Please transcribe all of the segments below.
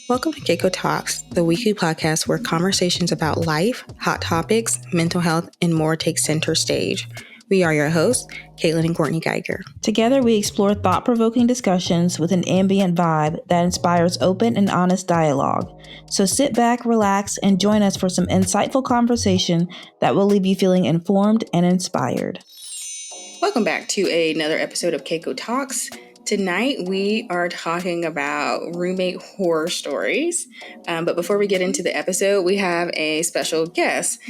Welcome to CaCo Talks, the weekly podcast where conversations about life, hot topics, mental health, and more take center stage. We are your hosts, Catelyn and Courtney Geiger. Together, we explore thought-provoking discussions with an ambient vibe that inspires open and honest dialogue. So sit back, relax, and join us for some insightful conversation that will leave you feeling informed and inspired. Welcome back to another episode of CaCo Talks. Tonight, we are talking about roommate horror stories. But before we get into the episode, we have a special guest.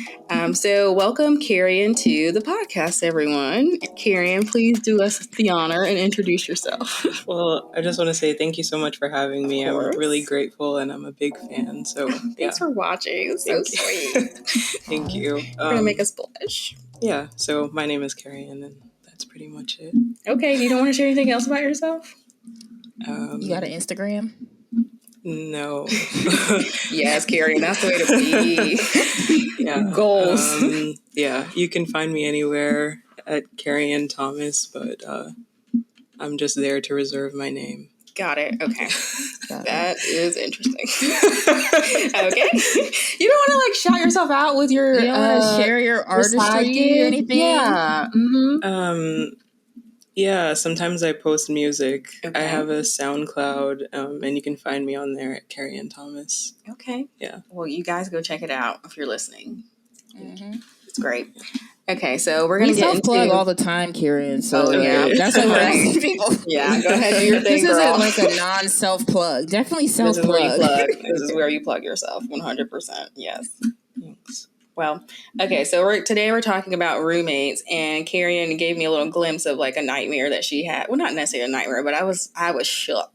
So welcome, Kerian, to the podcast, everyone. Kerian, please do us the honor and introduce yourself. Well, I just want to say thank you so much for having me. I'm really grateful and I'm a big fan. So Thanks for watching. It's so sweet. Thank you. You're going to make us blush. Yeah, so my name is Kerian and that's pretty much it. Okay, you don't want to share anything else about yourself? You got an Instagram? No. Yes, Kerian, that's the way to be. Yeah. Goals. Yeah, you can find me anywhere at Kerian Thomas, but I'm just there to reserve my name. Got it. Okay. That is interesting. Okay. You don't want to like shout yourself out with your... You don't want to share your artistry or anything? Yeah. Mm-hmm. Yeah, sometimes I post music. Okay. I have a SoundCloud, and you can find me on there at Kerian Thomas. Okay. Yeah. Well, you guys go check it out if you're listening. Mm-hmm. It's great. Okay, so we're going to get self-plug into... all the time, Kerian. So yeah. That's what we're asking people. Yeah, go ahead, do your thing, This girl. isn't like a non-self-plug. Definitely self-plug. This is where you plug. This is where you plug yourself, 100%. Yes. Thanks. Well, okay, so today we're talking about roommates, and Kerian gave me a little glimpse of like a nightmare that she had. Well, not necessarily a nightmare, but I was shook.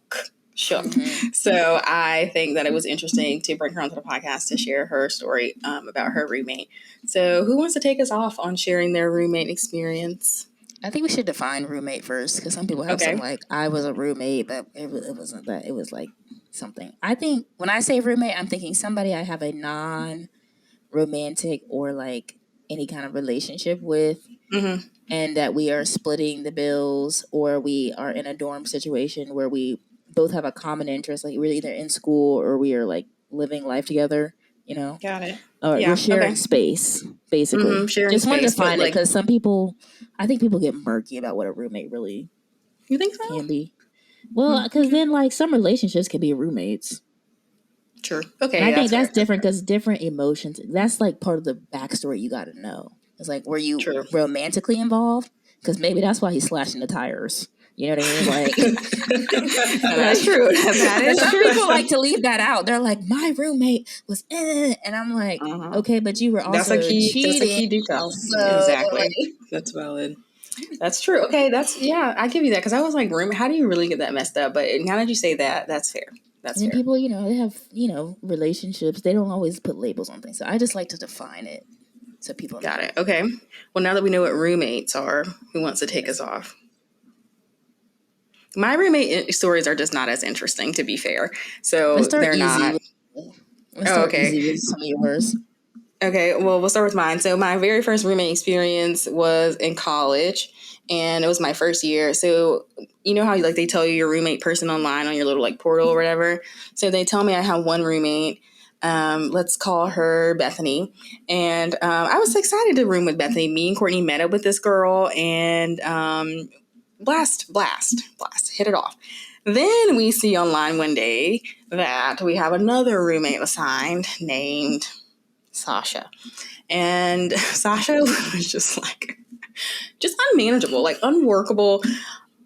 Mm-hmm. So I think that it was interesting to bring her onto the podcast to share her story about her roommate. So who wants to take us off on sharing their roommate experience? I think we should define roommate first, because some people have some like, I was a roommate, but it wasn't that. It was like something. I think when I say roommate, I'm thinking somebody I have a non-romantic or like any kind of relationship with, mm-hmm. and that we are splitting the bills, or we are in a dorm situation where we both have a common interest, like we're either in school or we are like living life together, you know. Got it. Or we're sharing space, basically. Mm-hmm, just want to define it, because some people, I think people get murky about what a roommate really you think so? can be. Well, because then like some relationships can be roommates. True. Okay. And I think that's different, because different emotions, that's like part of the backstory you got to know. It's like, were you romantically involved? Because maybe that's why he's slashing the tires. You know what I mean? Like, that's true. That is some true. people like to leave that out. They're like, my roommate was, and I'm like, okay, but you were also cheating. That's a key detail. So, exactly. That's valid. That's true. Okay, I give you that, because I was like, roommate, how do you really get that messed up? But now that you say that, that's fair. That's fair. People, they have, relationships. They don't always put labels on things. So I just like to define it so people know. Got it. Okay. Well, now that we know what roommates are, who wants to take us off? My roommate stories are just not as interesting, to be fair. So they're not. Okay. Easy with some of yours. Okay. Well, we'll start with mine. So my very first roommate experience was in college, and it was my first year. So you know how like they tell you your roommate person online on your little like portal or whatever. So they tell me I have one roommate. Let's call her Bethany. And I was excited to room with Bethany. Me and Courtney met up with this girl, and blast, hit it off. Then we see online one day that we have another roommate assigned named Sasha. And Sasha was just unmanageable, like unworkable,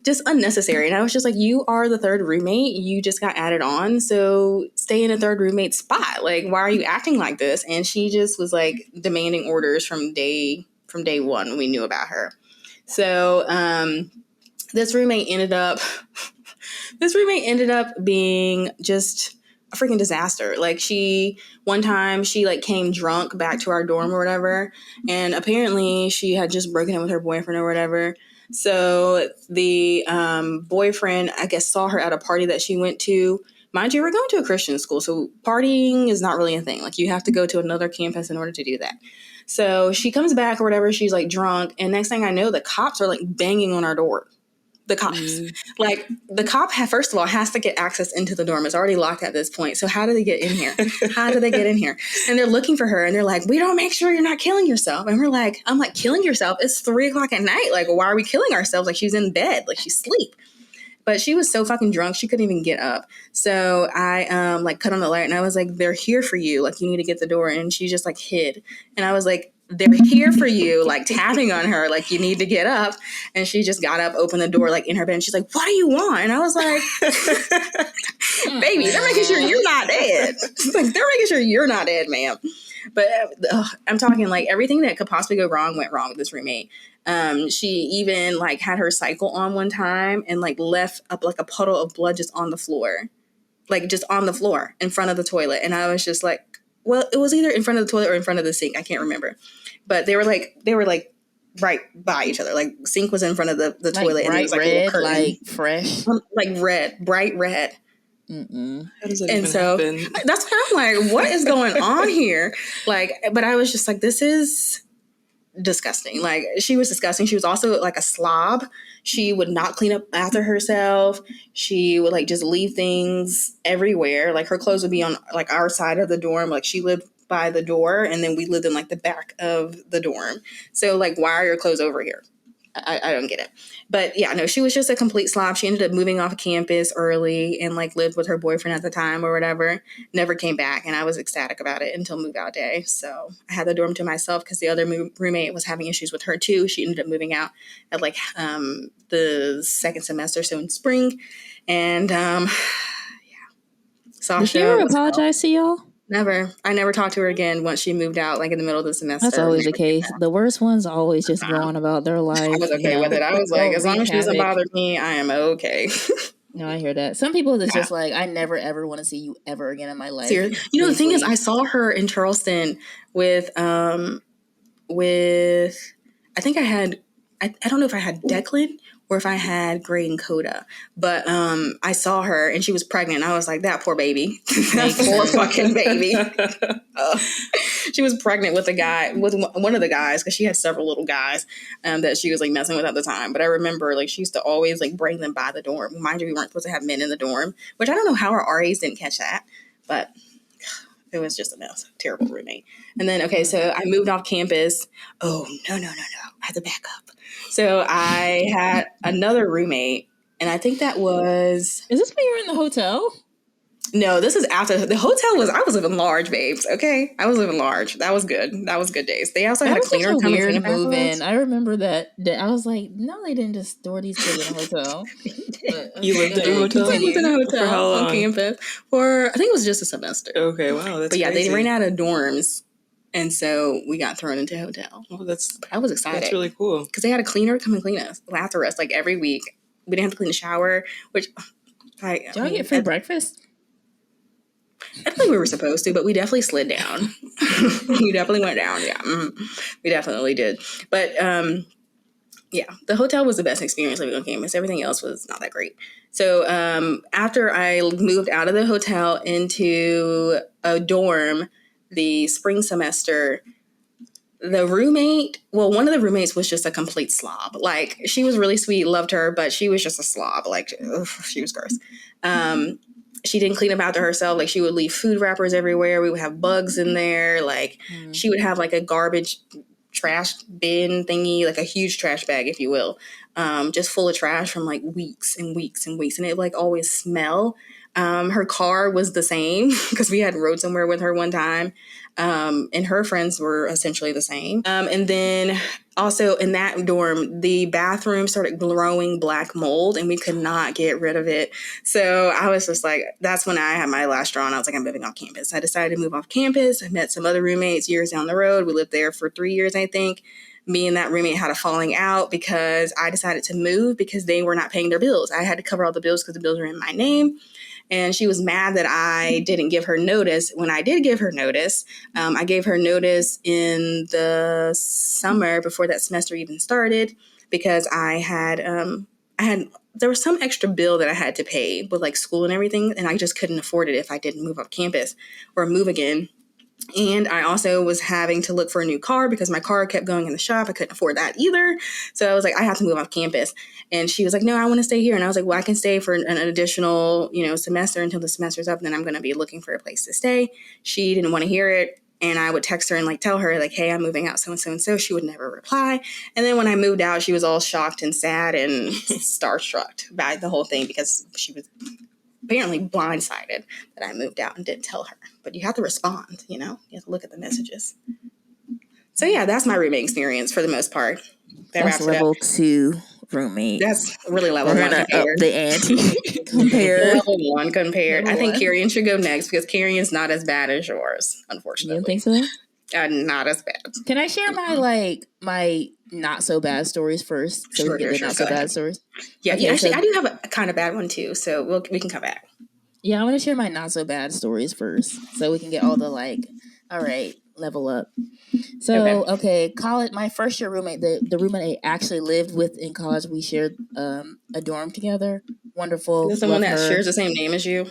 just unnecessary. And I was just like, you are the third roommate. You just got added on. So stay in a third roommate spot. Like, why are you acting like this? And she just was like demanding orders from day one when we knew about her. So, this roommate ended up being just a freaking disaster. Like one time she like came drunk back to our dorm or whatever. And apparently she had just broken in with her boyfriend or whatever. So the boyfriend, I guess, saw her at a party that she went to. Mind you, we're going to a Christian school, so partying is not really a thing. Like you have to go to another campus in order to do that. So she comes back or whatever. She's like drunk. And next thing I know, the cops are like banging on our door. The cops. Like, the cop, first of all, has to get access into the dorm. It's already locked at this point. So how do they get in here? How do they get in here? And they're looking for her, and they're like, we don't make sure you're not killing yourself. And I'm like, killing yourself? It's 3:00 at night. Like, why are we killing ourselves? Like, she's in bed. Like, she's asleep. But she was so fucking drunk, she couldn't even get up. So I like cut on the light, and I was like, they're here for you. Like, you need to get the door. And she just like hid. And I was like, they're here for you, like tapping on her, like, you need to get up. And she just got up, opened the door, like in her bed. And she's like, what do you want? And I was like, baby, they're making sure you're not dead. Like, they're making sure you're not dead, ma'am. But I'm talking like everything that could possibly go wrong went wrong with this roommate. She even like had her cycle on one time and like left up like a puddle of blood just on the floor, like just on the floor in front of the toilet. And I was just like, well, it was either in front of the toilet or in front of the sink. I can't remember, but they were like right by each other. Like, sink was in front of the like toilet, and it was like a little curtain. like fresh, like red, bright red. How does that And even so happen? that's what I'm like, what is going on here? Like, but I was just like, this is disgusting. Like, she was disgusting. She was also like a slob. She would not clean up after herself. She would like just leave things everywhere. Like, her clothes would be on like our side of the dorm. Like, she lived by the door, and then we lived in like the back of the dorm. So like, why are your clothes over here? I don't get it. But yeah, no, she was just a complete slob. She ended up moving off campus early and like lived with her boyfriend at the time or whatever. Never came back. And I was ecstatic about it until move out day. So I had the dorm to myself because the other roommate was having issues with her too. She ended up moving out at like the second semester, so in spring. And yeah. Sasha, did she ever apologize to y'all? Never. I never talked to her again once she moved out, like in the middle of the semester. That's always the case. The worst ones always just go on about their life. I was okay with it. I was like, as long as she doesn't bother me, I am okay. No, I hear that. Some people, it's just like, I never ever want to see you ever again in my life. Seriously. You know, the thing is, I saw her in Charleston with I think I don't know if I had Declan or if I had Gray and Coda, but I saw her and she was pregnant. I was like, that poor baby. That poor fucking baby. She was pregnant with with one of the guys, because she had several little guys that she was like messing with at the time. But I remember like she used to always like bring them by the dorm. Mind you, we weren't supposed to have men in the dorm, which I don't know how our RAs didn't catch that, but it was just a mess. Terrible roommate. And then, okay, so I moved off campus. Oh, no. I had to back up. So I had another roommate, and I think that was... Is this when you were in the hotel? No, this is after. The hotel was... I was living large, babes, okay? I was living large. That was good. That was good days. They also had a cleaner come and move in. I remember that. I was like, no, they didn't just store these kids in a hotel. But, you lived in a hotel? I lived in a hotel for how long? on campus for, I think it was just a semester. Okay, wow, that's But yeah, crazy. they ran out of dorms. And so we got thrown into a hotel. Oh, I was excited. That's really cool. Because they had a cleaner come and clean us after us, like every week. We didn't have to clean the shower, which... Did y'all get free breakfast? I don't think we were supposed to, but we definitely slid down. We definitely went down, yeah. We definitely did. But, yeah, the hotel was the best experience living on campus. Everything else was not that great. So after I moved out of the hotel into a dorm the spring semester, the roommate, one of the roommates was just a complete slob. Like, she was really sweet, loved her, but she was just a slob. Like, she was gross. She didn't clean up after herself. Like, she would leave food wrappers everywhere. We would have bugs in there. Like, she would have like a garbage trash bin thingy, like a huge trash bag, if you will, just full of trash from like weeks and weeks and weeks. And it like always smell. Her car was the same because we had rode somewhere with her one time. And her friends were essentially the same. And then also in that dorm, the bathroom started growing black mold and we could not get rid of it. So I was just like, that's when I had my last straw and I was like, I'm moving off campus. I decided to move off campus. I met some other roommates years down the road. We lived there for 3 years, I think. Me and that roommate had a falling out because I decided to move because they were not paying their bills. I had to cover all the bills because the bills were in my name. And she was mad that I didn't give her notice. When I did give her notice, I gave her notice in the summer before that semester even started because there was some extra bill that I had to pay with like school and everything. And I just couldn't afford it if I didn't move off campus or move again. And I also was having to look for a new car because my car kept going in the shop. I couldn't afford that either. So I was like, I have to move off campus. And she was like, no, I want to stay here. And I was like, well, I can stay for an additional, semester until the semester's up. And then I'm going to be looking for a place to stay. She didn't want to hear it. And I would text her and tell her hey, I'm moving out so-and-so and so. She would never reply. And then when I moved out, she was all shocked and sad and starstruck by the whole thing because she was apparently blindsided that I moved out and didn't tell her. But you have to respond, you have to look at the messages. So yeah, that's my roommate experience for the most part. That's level 2 roommate. That's really level 1 compared. Up the ante compared. Level 1 compared. I think Kerian should go next because Kerian's not as bad as yours, unfortunately. You don't think so? Not as bad. Can I share my not so bad stories first? So we get the not so bad stories. Yeah, okay, actually, I do have a kind of bad one too, so we can come back. Yeah, I want to share my not so bad stories first, so we can get all the all right, level up. So okay, college. My first year roommate, the roommate I actually lived with in college, we shared a dorm together. Wonderful. Is this someone that shares the same name as you?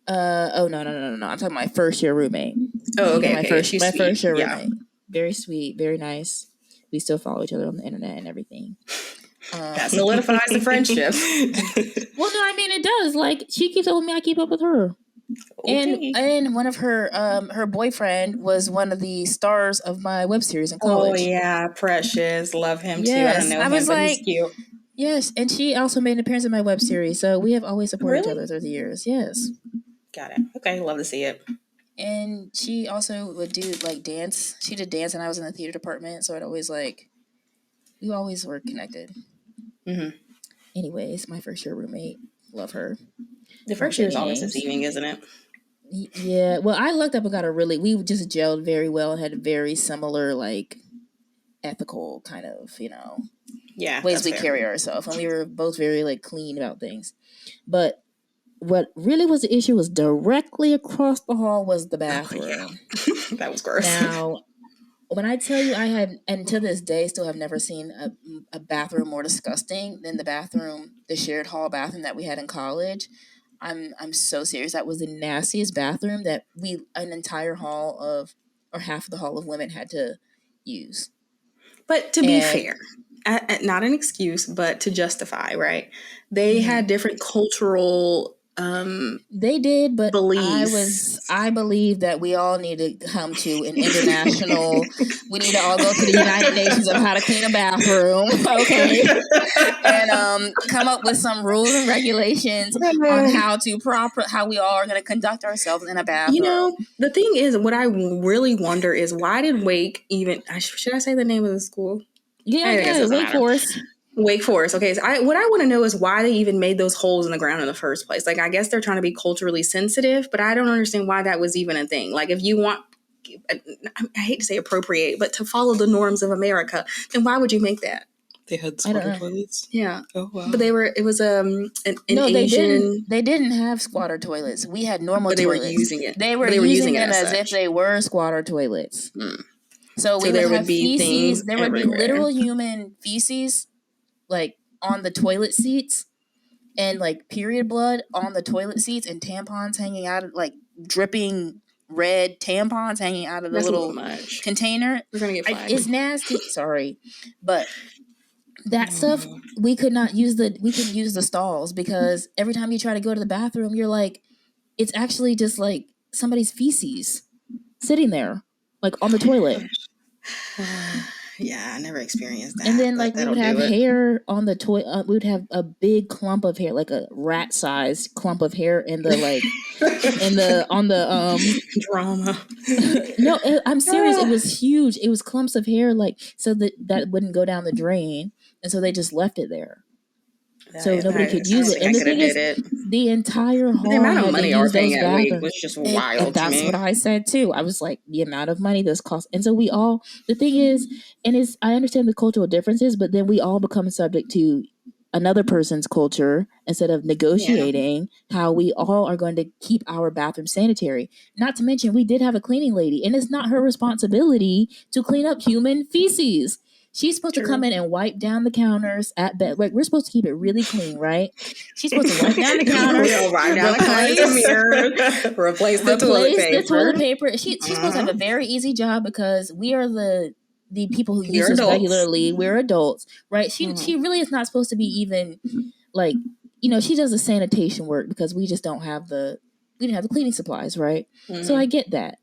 Oh no! I'm talking my first year roommate. Oh, okay. My first year roommate. Very sweet, very nice. We still follow each other on the internet and everything. That solidifies the friendship. Well, no, I mean it does. She keeps up with me, I keep up with her. Okay. And one of her boyfriend was one of the stars of my web series in college. Oh yeah, Precious, love him too. I don't know him, but he's cute. Yes, and she also made an appearance in my web series, so we have always supported each other through the years. Yes. Got it. Okay, love to see it. And she also would do dance. She did dance, and I was in the theater department, so I'd always we always were connected. Mm-hmm. Anyways, my first year roommate, love her. The first year is always deceiving, isn't it? Yeah. Well, I looked up and got we just gelled very well and had a very similar ethical kind of ways we carry ourselves, and we were both very clean about things. But what really was the issue was directly across the hall was the bathroom. Oh, yeah. That was gross. Now, when I tell you I had, and to this day, still have never seen a bathroom more disgusting than the shared hall bathroom that we had in college. I'm so serious. That was the nastiest bathroom that an entire hall or half of the hall of women had to use. But to be fair, not an excuse, but to justify, right? They had different cultural they did, but beliefs. I believe that we all need to come to an international we need to all go to the United Nations of how to clean a bathroom, okay? And come up with some rules and regulations on how we all are going to conduct ourselves in a bathroom. The thing is, what I really wonder is why did Wake even, should I say the name of the school? Yeah, Wake Forest. Wake Forest. Okay, so what I want to know is why they even made those holes in the ground in the first place. I guess they're trying to be culturally sensitive, but I don't understand why that was even a thing. If you want, I hate to say appropriate, but to follow the norms of America, then why would you make that? They had squatter toilets? Yeah. Oh, wow. But it was an Asian. They didn't have squatter toilets. We had normal toilets. They were using it. They were using them as if they were squatter toilets. Mm. So we would have feces. There would be literal human feces on the toilet seats, and period blood on the toilet seats, and tampons hanging out of dripping red tampons hanging out of the little container. We're gonna get fined. It's nasty. Sorry, but that stuff we could not use we can use the stalls, because every time you try to go to the bathroom, you're it's actually just somebody's feces sitting there on the toilet. Yeah, I never experienced that. And then we would have hair on the toilet. We would have a big clump of hair, a rat-sized clump of hair in the on the drama. No, I'm serious. It was huge. It was clumps of hair, so that wouldn't go down the drain, and so they just left it there. So nobody could use it. And the thing is, the entire hall the amount of money had to use paying those at Wake bathrooms. was just wild to me. That's what I said too. I was the amount of money this costs. And so the thing is, I understand the cultural differences, but then we all become subject to another person's culture instead of negotiating how we all are going to keep our bathroom sanitary. Not to mention, we did have a cleaning lady, and it's not her responsibility to clean up human feces. She's supposed to come in and wipe down the counters at bed. Like, we're supposed to keep it really clean, right? She's supposed to wipe down the counters, wipe down the mirror, replace the toilet paper. She's supposed to have a very easy job because we are the people who use this regularly. We're adults, right? She really is not supposed to be even like, she does the sanitation work because we just don't have we didn't have the cleaning supplies, right? So I get that.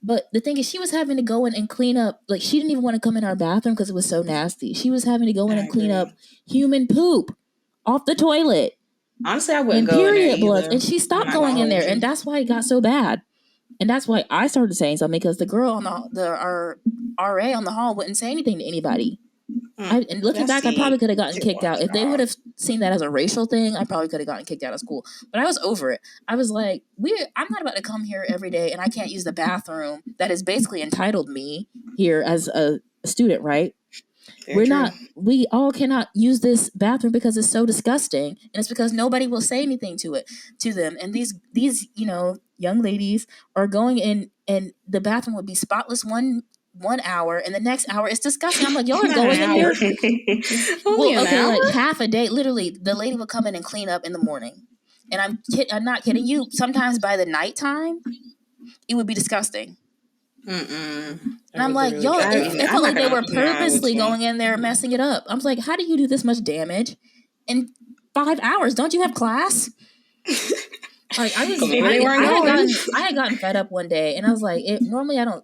But the thing is, she was having to go in and clean up. Like, she didn't even want to come in our bathroom because it was so nasty. She was having to go in and clean up human poop off the toilet. Honestly, I wouldn't and go period in there blood. And she stopped going in there. And that's why it got so bad. And that's why I started saying something, because the girl on our RA on the hall wouldn't say anything to anybody. And looking back, I probably could have gotten kicked out. If they would have seen that as a racial thing, I probably could have gotten kicked out of school. But I was over it. I was like, I'm not about to come here every day and I can't use the bathroom that is basically entitled me here as a student, right? We all cannot use this bathroom because it's so disgusting. And it's because nobody will say anything to them. And these young ladies are going in, and the bathroom would be spotless one hour, and the next hour it's disgusting. I'm like, y'all are going in here. Like half a day. Literally, the lady would come in and clean up in the morning, and I'm not kidding you. Sometimes by the nighttime, it would be disgusting. And I'm like, y'all, it felt like they were purposely going in there messing it up. I was like, how do you do this much damage in 5 hours? Don't you have class? Like, I had gotten fed up one day, and I was like, normally I don't.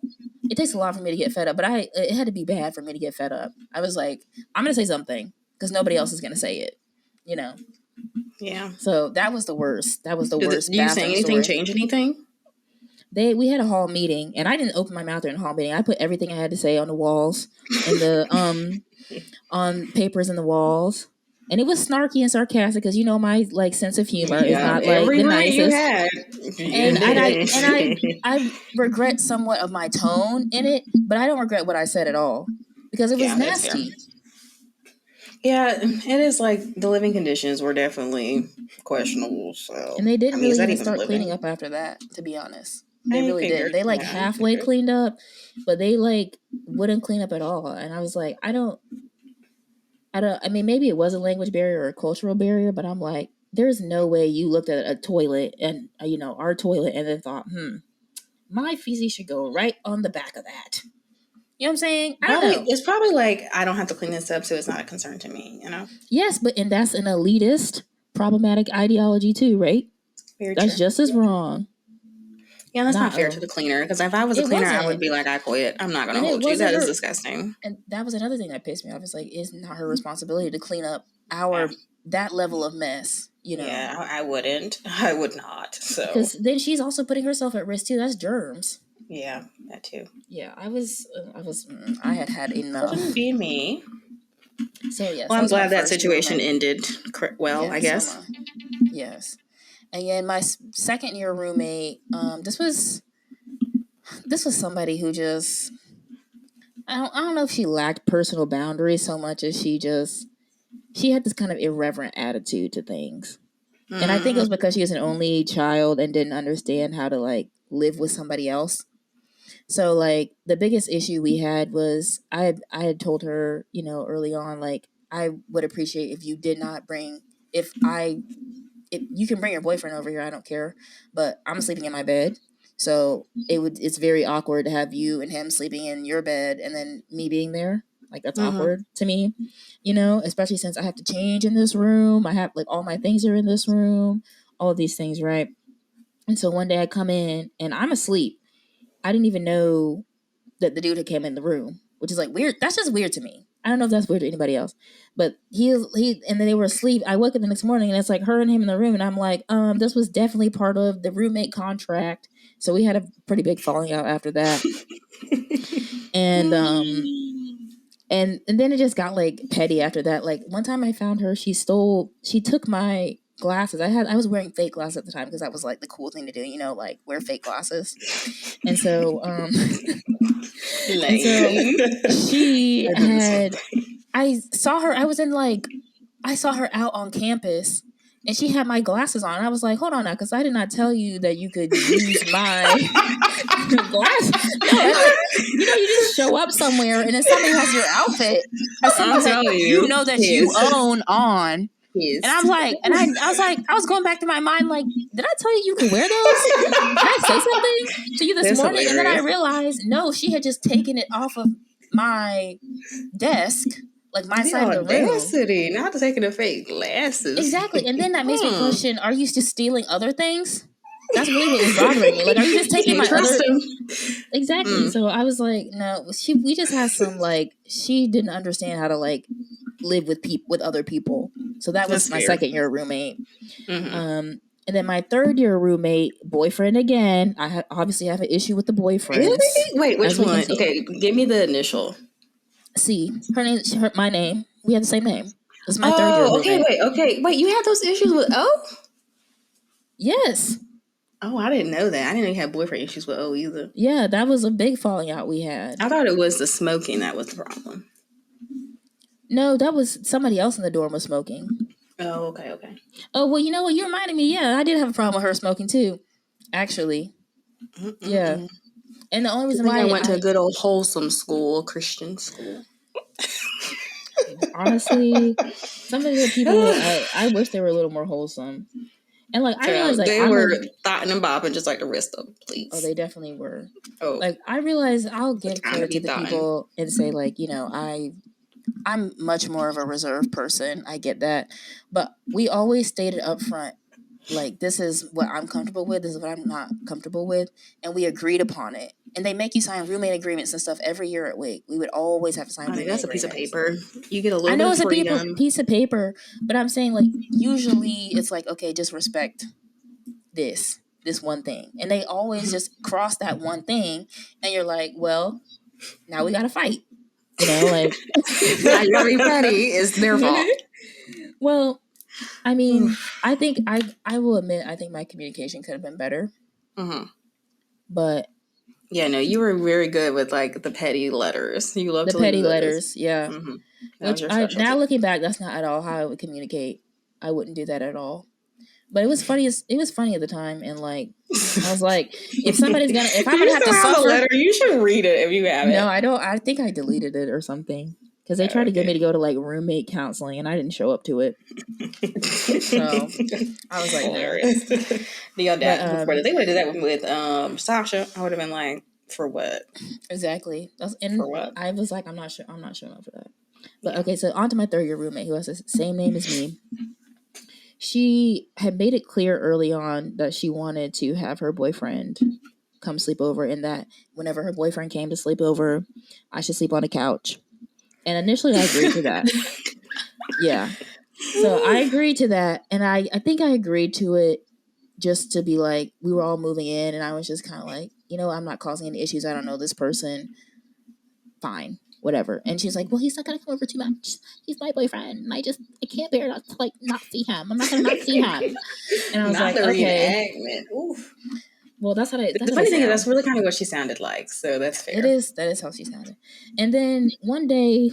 It takes a lot for me to get fed up, but it had to be bad for me to get fed up. I was like, I'm gonna say something because nobody else is gonna say it, Yeah. So that was the worst. That was the worst. Did you say anything? Change anything? We had a hall meeting, and I didn't open my mouth during the hall meeting. I put everything I had to say on the walls and the on papers in the walls. And it was snarky and sarcastic because my sense of humor is not like the nicest. And I regret somewhat of my tone in it, but I don't regret what I said at all because it was nasty. Yeah, it is like the living conditions were definitely questionable. So, and they didn't really even start cleaning up after that. To be honest, they really didn't. They halfway cleaned up, but they wouldn't clean up at all. And I was like, I mean, maybe it was a language barrier or a cultural barrier, but I'm like, there's no way you looked at a toilet and, our toilet and then thought, my feces should go right on the back of that. You know what I'm saying? I don't know. It's probably like, I don't have to clean this up, so it's not a concern to me, Yes, and that's an elitist, problematic ideology too, right? That's just as wrong. Yeah, that's not fair to the cleaner. Because if I was a cleaner, I would be like, I quit. I'm not going to hold you. That is disgusting. And that was another thing that pissed me off. It's like, it's not her responsibility to clean up that level of mess. Yeah, I wouldn't. I would not. So because then she's also putting herself at risk too. That's germs. Yeah, that too. Yeah, I had enough. Wouldn't be me. So yes. Well, I'm glad that situation ended well. I guess. Yes. And then my second year roommate, this was somebody who just, I don't know if she lacked personal boundaries so much as she had this kind of irreverent attitude to things. And I think it was because she was an only child and didn't understand how to live with somebody else. So the biggest issue we had was I had told her, early on, I would appreciate if you did not bring, if you can bring your boyfriend over here, I don't care, but I'm sleeping in my bed. So it's very awkward to have you and him sleeping in your bed and then me being there. That's awkward to me, especially since I have to change in this room. I have all my things are in this room, all of these things. Right. And so one day I come in and I'm asleep. I didn't even know that the dude had came in the room, which is weird. That's just weird to me. I don't know if that's weird to anybody else, but he and then they were asleep. I woke up the next morning and it's her and him in the room. And I'm like, this was definitely part of the roommate contract. So we had a pretty big falling out after that. And then it just got petty after that. One time I found her, she took my glasses. I was wearing fake glasses at the time because that was the cool thing to do, wear fake glasses. And so, she had, I saw her out on campus And she had my glasses on. I was like, hold on now, because I did not tell you that you could use my glasses. No, you just show up somewhere and then somebody has your outfit, has something that you know that you own on. And I was like, I was going back to my mind, like, did I tell you could wear those? Did I say something to you this morning? Hilarious. And then I realized, no, she had just taken it off of my desk. Like my side of the room. Not taking the fake glasses. Exactly. And then that makes me question, are you just stealing other things? That's really what was bothering me. Like, are you just taking my other... Exactly. So I was like, no, we just had some, like, she didn't understand how to, like, live with other people. So that was my second year roommate. And then my third year roommate, boyfriend again. I obviously have an issue with the boyfriend. Really? Wait, which one? Okay, give me the initial. C. My name. We have the same name. This is my third year roommate. Okay. Wait, you had those issues with O? Yes. Oh, I didn't know that. I didn't know you had boyfriend issues with O either. Yeah, that was a big falling out we had. I thought it was the smoking that was the problem. No, that was somebody else in the dorm was smoking. Oh, okay. Oh, well, you know what? You reminded me. Yeah, I did have a problem with her smoking too, actually. Yeah. And the only reason why I went to a good old wholesome school, Christian school. Honestly, some of the people, I wish they were a little more wholesome. And like, I realized like they were thotting and bopping just like the rest of them, please. Oh, they definitely were. Oh, like I realized I'll give credit to the people and say like, you know, I'm much more of a reserved person. I get that, but we always stated up front, like, this is what I'm comfortable with, this is what I'm not comfortable with, and we agreed upon it. And they make you sign roommate agreements and stuff every year at Wake. We would always have to sign roommate agreements. That's a piece of paper. You get a little bit of freedom. I know it's a piece of paper, but I'm saying, like, usually it's like, okay, just respect this one thing. And they always just cross that one thing, and you're like, well, now we got to fight. You know, like, now you gotta be petty. It's their fault. Well, I mean, I think I will admit, I think my communication could have been better. But yeah, no, you were very good with like the petty letters. You love the petty letters, yeah. Which now looking back, that's not at all how I would communicate. I wouldn't do that at all. But it was funny. It was funny at the time, and like I was like, if I'm gonna have to suffer, letter, you should read it if you have it. No, I don't. I think I deleted it or something because they tried to get me to go to like roommate counseling, and I didn't show up to it. So I was like, hilarious. The audacity. They would have did that with Sasha. I would have been like, for what? Exactly. And for what? I was like, I'm not sure. I'm not showing up for that. But okay, so on to my third year roommate who has the same name as me. She had made it clear early on that she wanted to have her boyfriend come sleep over, and that whenever her boyfriend came to sleep over, I should sleep on a couch. And initially I agreed to that. Yeah. So I agreed to that, and I think I agreed to it just to be like, we were all moving in, and I was just kind of like, you know, I'm not causing any issues. I don't know this person. Fine. Whatever. And she's like, well, he's not gonna come over too much. He's my boyfriend. And I can't bear not to like not see him. I'm not gonna not see him. And I was like, okay. Oof. Well, that's how the funny thing is that's really kind of what she sounded like. So that's fair. That is how she sounded. And then one day,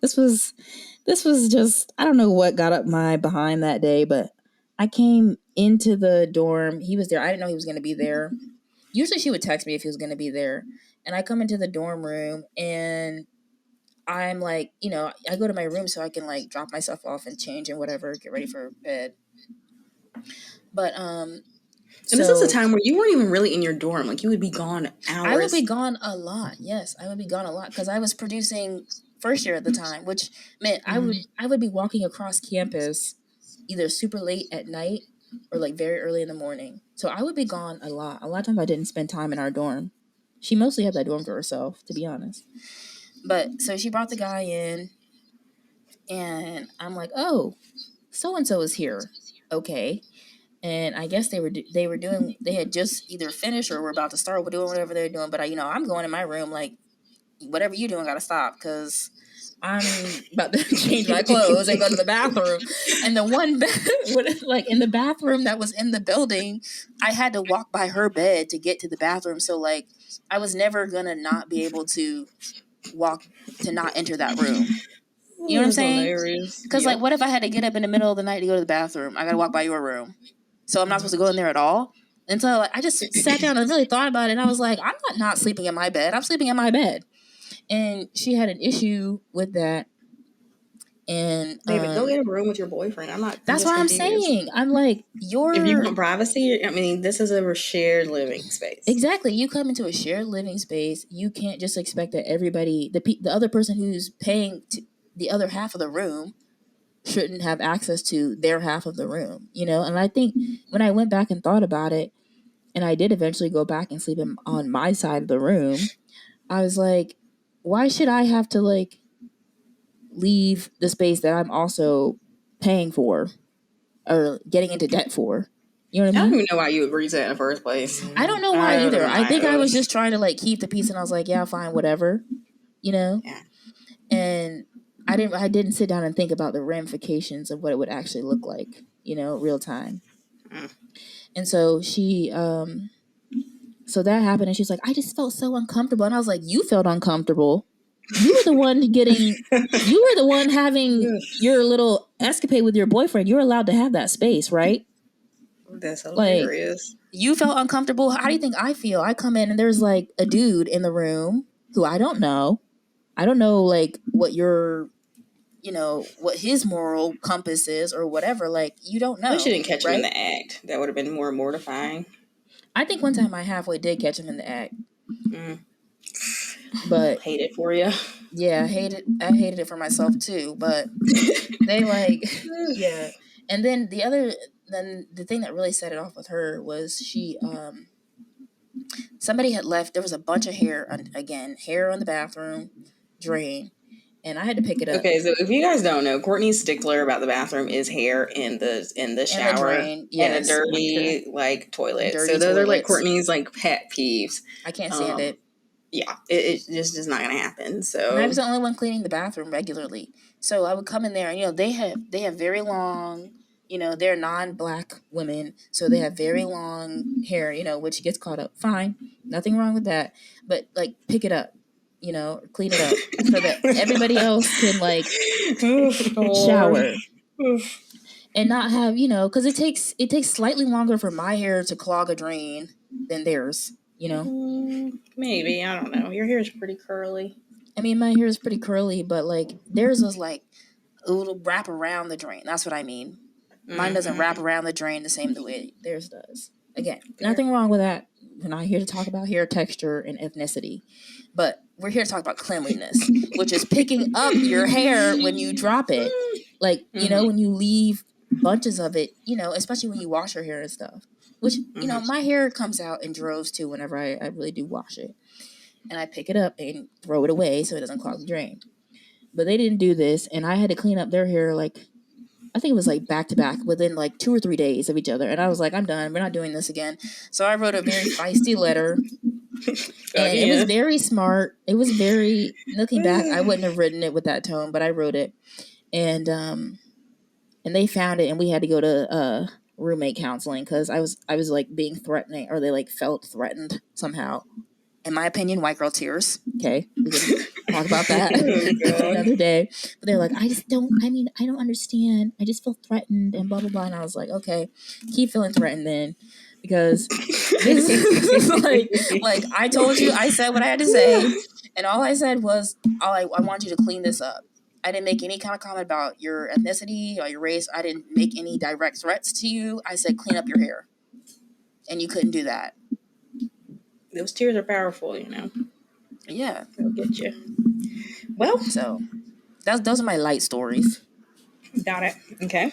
this was just, I don't know what got up my behind that day, but I came into the dorm. He was there. I didn't know he was gonna be there. Usually she would text me if he was gonna be there. And I come into the dorm room and I'm like, you know, I go to my room so I can like drop myself off and change and whatever, get ready for bed. But and this is a time where you weren't even really in your dorm. Like you would be gone hours. I would be gone a lot. Yes, I would be gone a lot because I was producing first year at the time, which meant I would be walking across campus either super late at night or like very early in the morning. So I would be gone a lot. A lot of times I didn't spend time in our dorm. She mostly had that dorm to herself, to be honest. But so she brought the guy in, and I'm like, "Oh, so and so is here, okay." And I guess they had just either finished or were about to start doing whatever they're doing. But I'm going in my room like, whatever you doing, gotta stop because I'm about to change my clothes and go to the bathroom. And the one like in the bathroom that was in the building, I had to walk by her bed to get to the bathroom. So like, I was never gonna not be able to walk to not enter that room. You know what I'm saying? Hilarious. Because like, what if I had to get up in the middle of the night to go to the bathroom? I got to walk by your room, so I'm not supposed to go in there at all. And so like, I just sat down and really thought about it. And I was like, I'm not sleeping in my bed. I'm sleeping in my bed. And she had an issue with that. And David, go get a room with your boyfriend. That's what I'm saying. I'm like, if you want privacy, I mean, this is a shared living space. Exactly. You come into a shared living space. You can't just expect that everybody, the other person who's paying the other half of the room, shouldn't have access to their half of the room. You know. And I think when I went back and thought about it, and I did eventually go back and sleep on my side of the room, I was like, why should I have to like leave the space that I'm also paying for or getting into debt for? You know what I mean? I don't even know why you agreed to that in the first place. I don't know why either. I think I was just trying to like keep the peace, and I was like, yeah, fine, whatever. You know? Yeah. And I didn't sit down and think about the ramifications of what it would actually look like, you know, real time. And so she so that happened, and she's like, I just felt so uncomfortable. And I was like, you felt uncomfortable. You were the one having your little escapade with your boyfriend. You're allowed to have that space, right? That's hilarious. Like, you felt uncomfortable. How do you think I feel? I come in and there's like a dude in the room who I don't know. I don't know like what your, you know, what his moral compass is or whatever. Like, you don't know. I wish you didn't catch him in the act. That would have been more mortifying. I think one time I halfway did catch him in the act. But hate it for you. Yeah, I hated it for myself too. But they like, yeah. And then the thing that really set it off with her was she, somebody had left. There was a bunch of hair hair on the bathroom drain, and I had to pick it up. Okay, so if you guys don't know, Courtney's stickler about the bathroom is hair in the shower and a dirty like toilet. So those are like Courtney's like pet peeves. I can't stand it. Yeah, it just is not gonna happen. So and I was the only one cleaning the bathroom regularly. So I would come in there, and you know they have very long, you know, they're non-black women, so they have very long hair, you know, which gets caught up. Fine, nothing wrong with that. But like, pick it up, you know, clean it up so that everybody else can like shower and not have, you know, because it takes slightly longer for my hair to clog a drain than theirs. You know, maybe, I don't know. Your hair is pretty curly. I mean, my hair is pretty curly, but like theirs is like a little wrap around the drain. That's what I mean. Mine doesn't wrap around the drain the same the way theirs does. Again, nothing wrong with that. We're not here to talk about hair texture and ethnicity, but we're here to talk about cleanliness, which is picking up your hair when you drop it. Like, you know, when you leave bunches of it, you know, especially when you wash your hair and stuff. Which, you know, my hair comes out in droves too whenever I really do wash it. And I pick it up and throw it away so it doesn't clog the drain. But they didn't do this, and I had to clean up their hair like, I think it was like back to back within like 2 or 3 days of each other. And I was like, I'm done. We're not doing this again. So I wrote a very feisty letter. And it was very smart. It was very, looking back, I wouldn't have written it with that tone, but I wrote it. And they found it, and we had to go to roommate counseling because I was like being threatening, or they like felt threatened somehow. In my opinion, white girl tears. Okay, we can talk about that another day. But they're like, I don't understand. I just feel threatened and blah blah blah. And I was like, okay, keep feeling threatened then, because this is like I told you, I said what I had to say, and all I said was, I want you to clean this up. I didn't make any kind of comment about your ethnicity or your race. I didn't make any direct threats to you. I said, clean up your hair. And you couldn't do that. Those tears are powerful, you know. Yeah. They'll get you. Well. So, those are my light stories. Got it. Okay.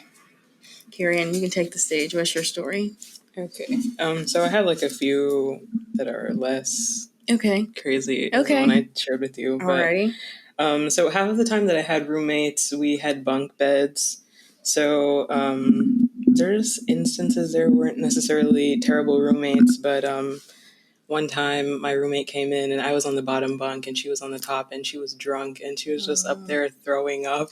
Kerian, you can take the stage. What's your story? Okay. So I have like a few that are less crazy than the one I shared with you. Alrighty. So half of the time that I had roommates, we had bunk beds. So there's instances there weren't necessarily terrible roommates, but one time my roommate came in and I was on the bottom bunk and she was on the top, and she was drunk and she was just up there throwing up.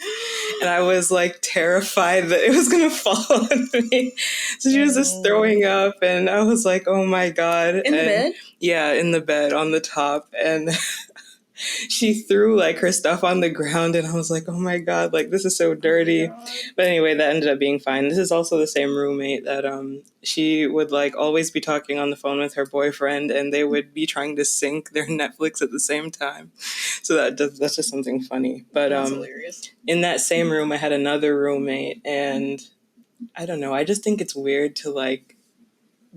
And I was like terrified that it was going to fall on me. So she was just throwing up, and I was like, oh my God. In the bed? Yeah, in the bed on the top. And she threw like her stuff on the ground, and I was like, oh my God, like this is so dirty. But anyway, that ended up being fine. This is also the same roommate that she would like always be talking on the phone with her boyfriend, and they would be trying to sync their Netflix at the same time. So that's just something funny. But That's hilarious. In that same room, I had another roommate, and I don't know, I just think it's weird to like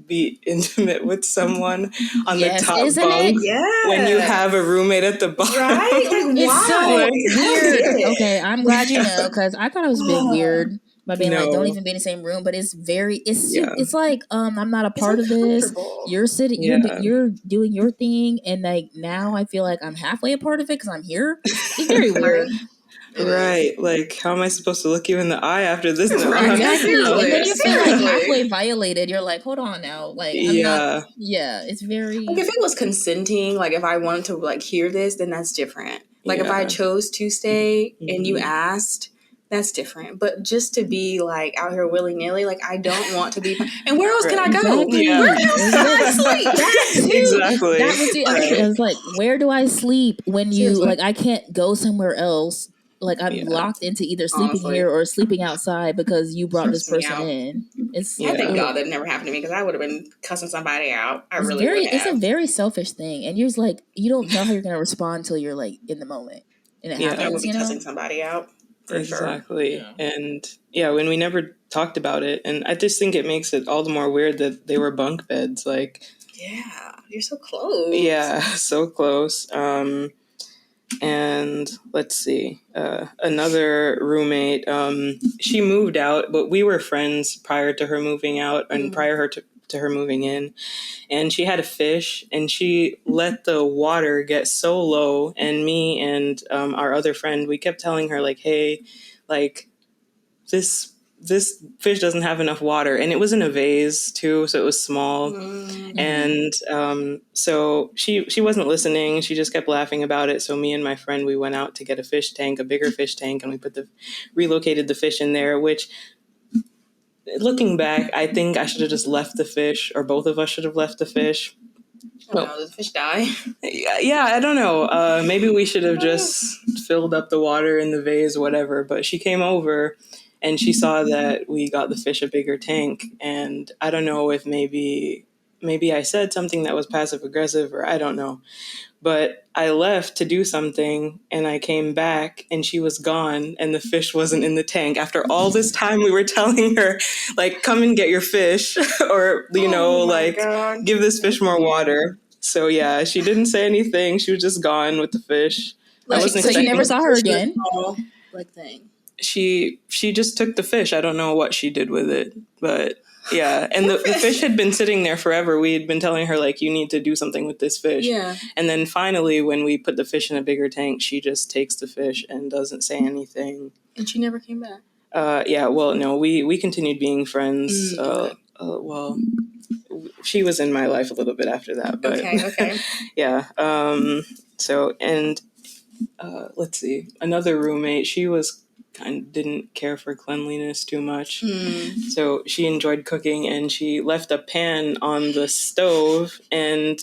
be intimate with someone on the top bunk when you have a roommate at the bottom. Right? Like, It's why? so weird. Okay, I'm glad you know, because I thought it was a bit weird by being like, don't even be in the same room. But it's it's like, I'm not a part of this. You're sitting, you're doing your thing, and like now I feel like I'm halfway a part of it because I'm here. It's very weird. Right, like how am I supposed to look you in the eye after this? Exactly, and then you feel like halfway violated. You're like, hold on now, like I'm not. Yeah, it's very. Like if it was consenting, like if I wanted to like hear this, then that's different. Like if I chose to stay and you asked, that's different. But just to be like out here willy nilly, like I don't want to be. And where else can I go? Where else can I sleep? Exactly. That was it. I was like, where do I sleep when you like? I can't go somewhere else. Like I'm locked into either sleeping here or sleeping outside because you brought this person in. I thank God that never happened to me because I would have been cussing somebody out. It's a very selfish thing, and you're just like you don't know how you're gonna respond until you're like in the moment, and it happens. I would be cussing somebody out. Exactly. Sure. And when we never talked about it, and I just think it makes it all the more weird that they were bunk beds. Like, yeah, you're so close. Yeah, so close. And let's see, another roommate, she moved out, but we were friends prior to her moving out and prior to her moving in. And she had a fish, and she let the water get so low. And me and our other friend, we kept telling her, like, hey, like, this fish doesn't have enough water. And it was in a vase too, so it was small. And so she wasn't listening. She just kept laughing about it. So me and my friend, we went out to get a bigger fish tank, and we relocated the fish in there, which, looking back, I think I should have just left the fish, or both of us should have left the fish. Oh, no, did the fish die? Yeah, I don't know. Maybe we should have just filled up the water in the vase, whatever. But she came over, and she saw that we got the fish a bigger tank. And I don't know if maybe I said something that was passive aggressive, or I don't know. But I left to do something, and I came back, and she was gone, and the fish wasn't in the tank. After all this time, we were telling her, like, come and get your fish, or, God, give this fish more water. So, yeah, she didn't say anything. She was just gone with the fish. So you never saw her again? She just took the fish. I don't know what she did with it, but yeah. And the fish had been sitting there forever. We had been telling her, like, you need to do something with this fish. Yeah. And then finally, when we put the fish in a bigger tank, she just takes the fish and doesn't say anything. And she never came back? Yeah, well, no, we continued being friends. Well, she was in my life a little bit after that, but okay. Yeah. So, and let's see, another roommate, she was didn't care for cleanliness too much. So she enjoyed cooking, and she left a pan on the stove, and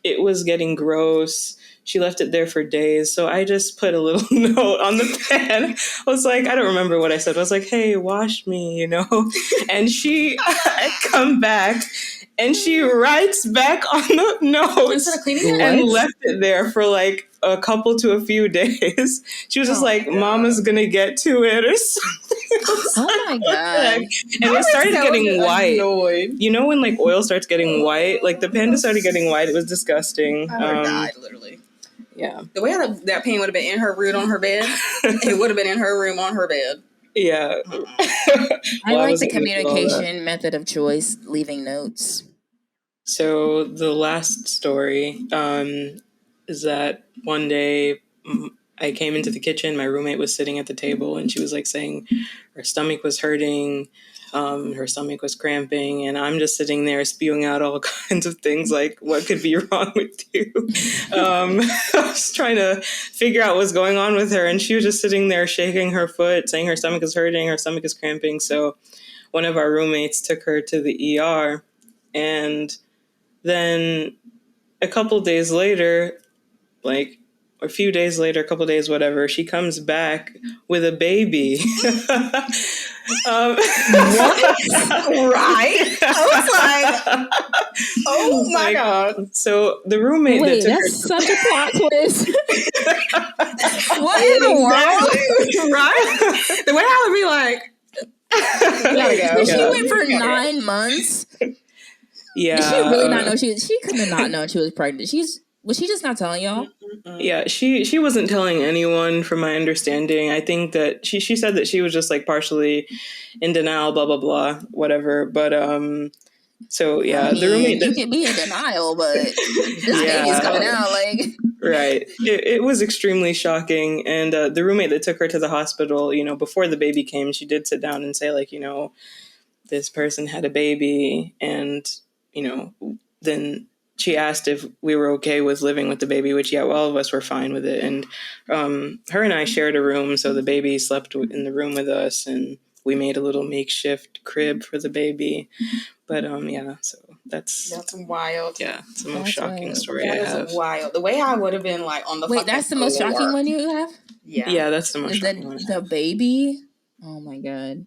it was getting gross. She left it there for days. So I just put a little note on the pan. I was like, I don't remember what I said. I was like, hey, wash me, And I come back, and she writes back on the note and left it there for like a couple to a few days. She was just like, Mama's gonna get to it or something. Oh my God. And it started getting white. Annoyed. When like oil starts getting white, like the pan just started getting white. It was disgusting. I would have died, literally. Yeah. The way that pan would have been in her room on her bed, it would have been in her room on her bed. Yeah. I like the communication method of choice, leaving notes. So the last story is that one day I came into the kitchen. My roommate was sitting at the table, and she was like saying her stomach was hurting, her stomach was cramping, and I'm just sitting there spewing out all kinds of things like, what could be wrong with you? I was trying to figure out what's going on with her, and she was just sitting there shaking her foot, saying her stomach is hurting, her stomach is cramping. So one of our roommates took her to the ER, and then a couple days later, like a few days later, a couple days, whatever, she comes back with a baby. What? Right? I was like, oh my God. So the roommate Wait, that took that's such a plot twist. What in the world? Right? The way I would be like, gotta go. So she went for 9 months. Yeah. Did she really not know she couldn't have not known she was pregnant. Was she just not telling y'all? Yeah, she wasn't telling anyone from my understanding. I think that she said that she was just like partially in denial, blah blah blah, whatever. But so yeah, the roommate you can be in denial, but this baby's coming out like right. It was extremely shocking, and the roommate that took her to the hospital, before the baby came, she did sit down and say like, this person had a baby, and then she asked if we were okay with living with the baby, which, yeah, all of us were fine with it. And her and I shared a room, so the baby slept in the room with us, and we made a little makeshift crib for the baby. But, yeah, so that's wild. Yeah, it's the most shocking story I have. That is wild. The way I would have been like on the Wait, that's the most shocking one you have? Yeah. Yeah, that's the most shocking one. The baby? Oh, my God.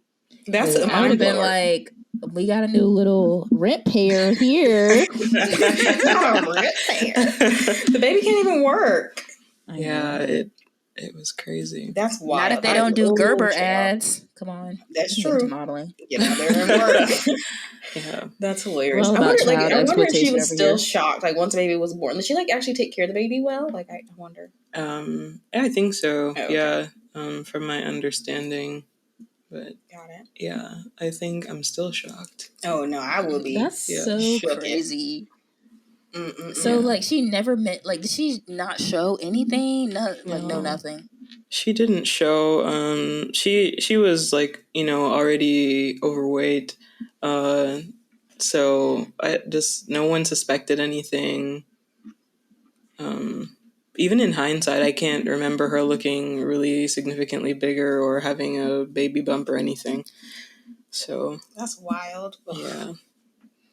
I would have been like, we got a new little rent payer here. Rent payer. The baby can't even work. Yeah, it was crazy. That's wild. Not if they don't do Gerber ads. Come on. That's true. Modeling. Get out there and work. Yeah. That's hilarious. I wonder if she was still shocked. Like once the baby was born, did she like actually take care of the baby well? Like I wonder. I think so. Oh, okay. Yeah. From my understanding. But got it. Yeah, I think I'm still shocked. Oh no, I will be. That's so crazy. So like she never met. Like did she not show anything? No, nothing. She didn't show. She was like already overweight. So no one suspected anything. Even in hindsight, I can't remember her looking really significantly bigger or having a baby bump or anything. So that's wild. Yeah.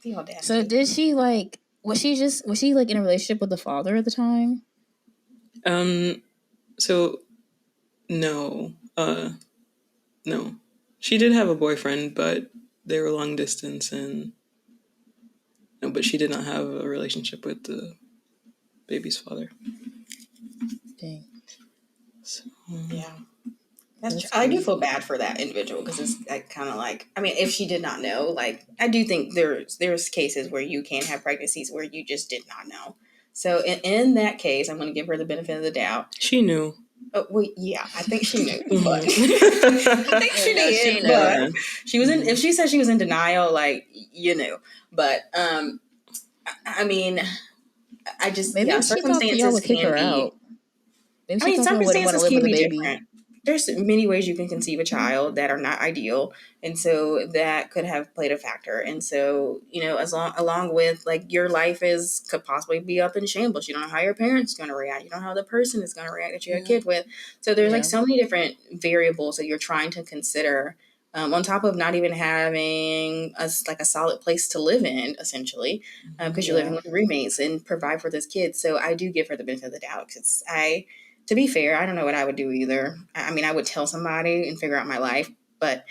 The audacity. So did she like? Was she like in a relationship with the father at the time? So no. No. She did have a boyfriend, but they were long distance but she did not have a relationship with the baby's father. Dang. So, yeah. I do feel bad for that individual because it's like, kind of like, I mean, if she did not know, like, I do think there's cases where you can have pregnancies where you just did not know. So in that case, I'm going to give her the benefit of the doubt. She knew. Oh, well, yeah, I think she knew. But I think she did. But she was if she said she was in denial, like, you knew. But, I mean, I just, maybe circumstances can be. Out. Circumstances can be different. There's many ways you can conceive a child that are not ideal. And so that could have played a factor. And so, along with like your life could possibly be up in shambles. You don't know how your parents are going to react. You don't know how the person is going to react that you had a kid with. So there's like so many different variables that you're trying to consider on top of not even having a solid place to live in, essentially, because you're living with roommates and provide for this kid. So I do give her the benefit of the doubt because to be fair, I don't know what I would do either. I mean, I would tell somebody and figure out my life, but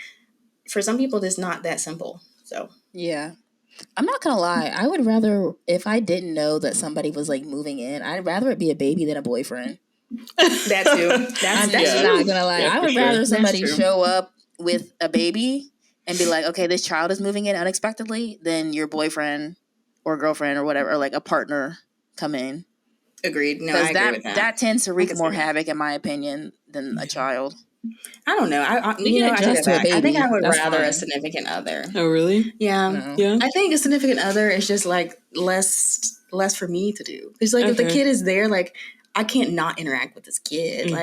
for some people, it's not that simple. So yeah, I'm not gonna lie. I would rather, if I didn't know that somebody was like moving in, I'd rather it be a baby than a boyfriend. That too. I'm just not gonna lie. I would rather somebody show up with a baby and be like, okay, this child is moving in unexpectedly, than your boyfriend or girlfriend or whatever, or like a partner come in. Agreed. No, I agree with that. That tends to wreak more havoc, in my opinion, than a child. I don't know. I think I would rather a significant other. Oh, really? Yeah. No. Yeah. I think a significant other is just like less for me to do. Because like if the kid is there, like I can't not interact with this kid. Mm-hmm.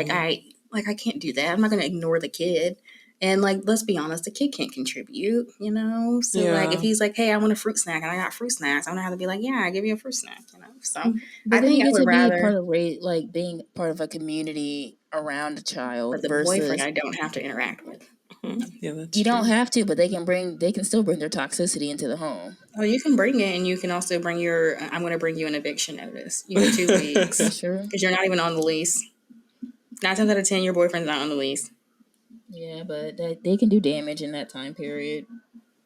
Like I can't do that. I'm not going to ignore the kid. And like, let's be honest, the kid can't contribute, So like, if he's like, hey, I want a fruit snack and I got fruit snacks, I'm gonna have to be like, yeah, I give you a fruit snack, So but I think I would rather be part of being part of a community around a child. But the boyfriend I don't have to interact with. Yeah, that's You true. don't have to, but they can still bring their toxicity into the home. Oh, you can bring it, and you can also bring I'm going to bring you an eviction notice. You have 2 weeks. That's true. Because you're not even on the lease. 9 times out of 10, your boyfriend's not on the lease. Yeah, but they can do damage in that time period.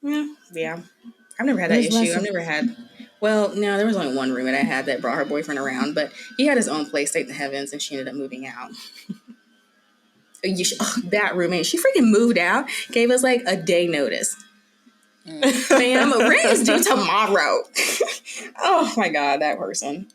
Yeah. I've never had that issue. I've never had... Well, no, there was only one roommate I had that brought her boyfriend around, but he had his own place, thank the heavens, and she ended up moving out. That roommate, she freaking moved out, gave us like a day notice. Ma'am, rent is due tomorrow. Oh my God, that person.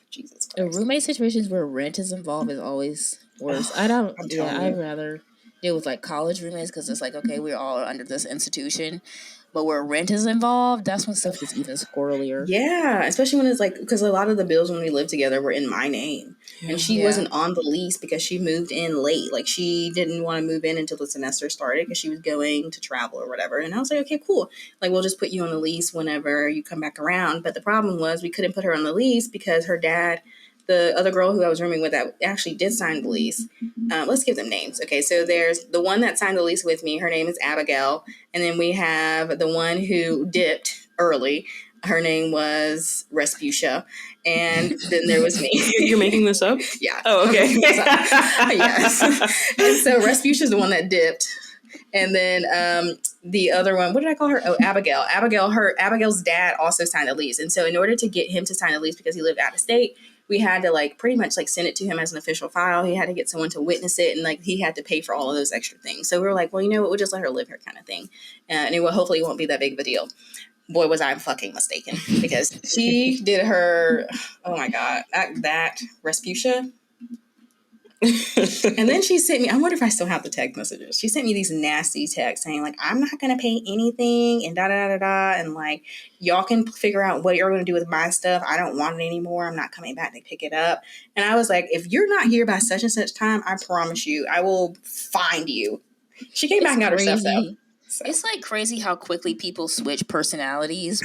Jesus Christ. Roommate situations where rent is involved is always worse. I'd rather deal with like college roommates because it's like, okay, we're all under this institution. But where rent is involved, that's when stuff gets even squirrelier. Yeah, especially when it's like, because a lot of the bills when we lived together were in my name. Yeah. And she wasn't on the lease because she moved in late. Like, she didn't want to move in until the semester started because she was going to travel or whatever. And I was like, okay, cool. Like, we'll just put you on the lease whenever you come back around. But the problem was we couldn't put her on the lease because her dad, the other girl who I was rooming with that actually did sign the lease. Let's give them names. Okay, so there's the one that signed the lease with me. Her name is Abigail. And then we have the one who dipped early. Her name was Respucia. And then there was me. You're making this up? Yeah. Oh, okay. Yes. And so Respucia is the one that dipped. And then the other one, what did I call her? Oh, Abigail. Abigail's dad also signed a lease. And so in order to get him to sign a lease because he lived out of state, we had to like pretty much like send it to him as an official file. He had to get someone to witness it, and like he had to pay for all of those extra things. So we were like, well, you know what, we'll just let her live here kind of thing. And it will hopefully won't be that big of a deal. Boy, was I fucking mistaken because she did her, oh my God, that Respucia. And then she sent me, I wonder if I still have the text messages. She sent me these nasty texts saying like, I'm not going to pay anything and da-da-da-da-da. And like, y'all can figure out what you're going to do with my stuff. I don't want it anymore. I'm not coming back to pick it up. And I was like, if you're not here by such and such time, I promise you, I will find you. She came back and got her stuff though. So. It's like crazy how quickly people switch personalities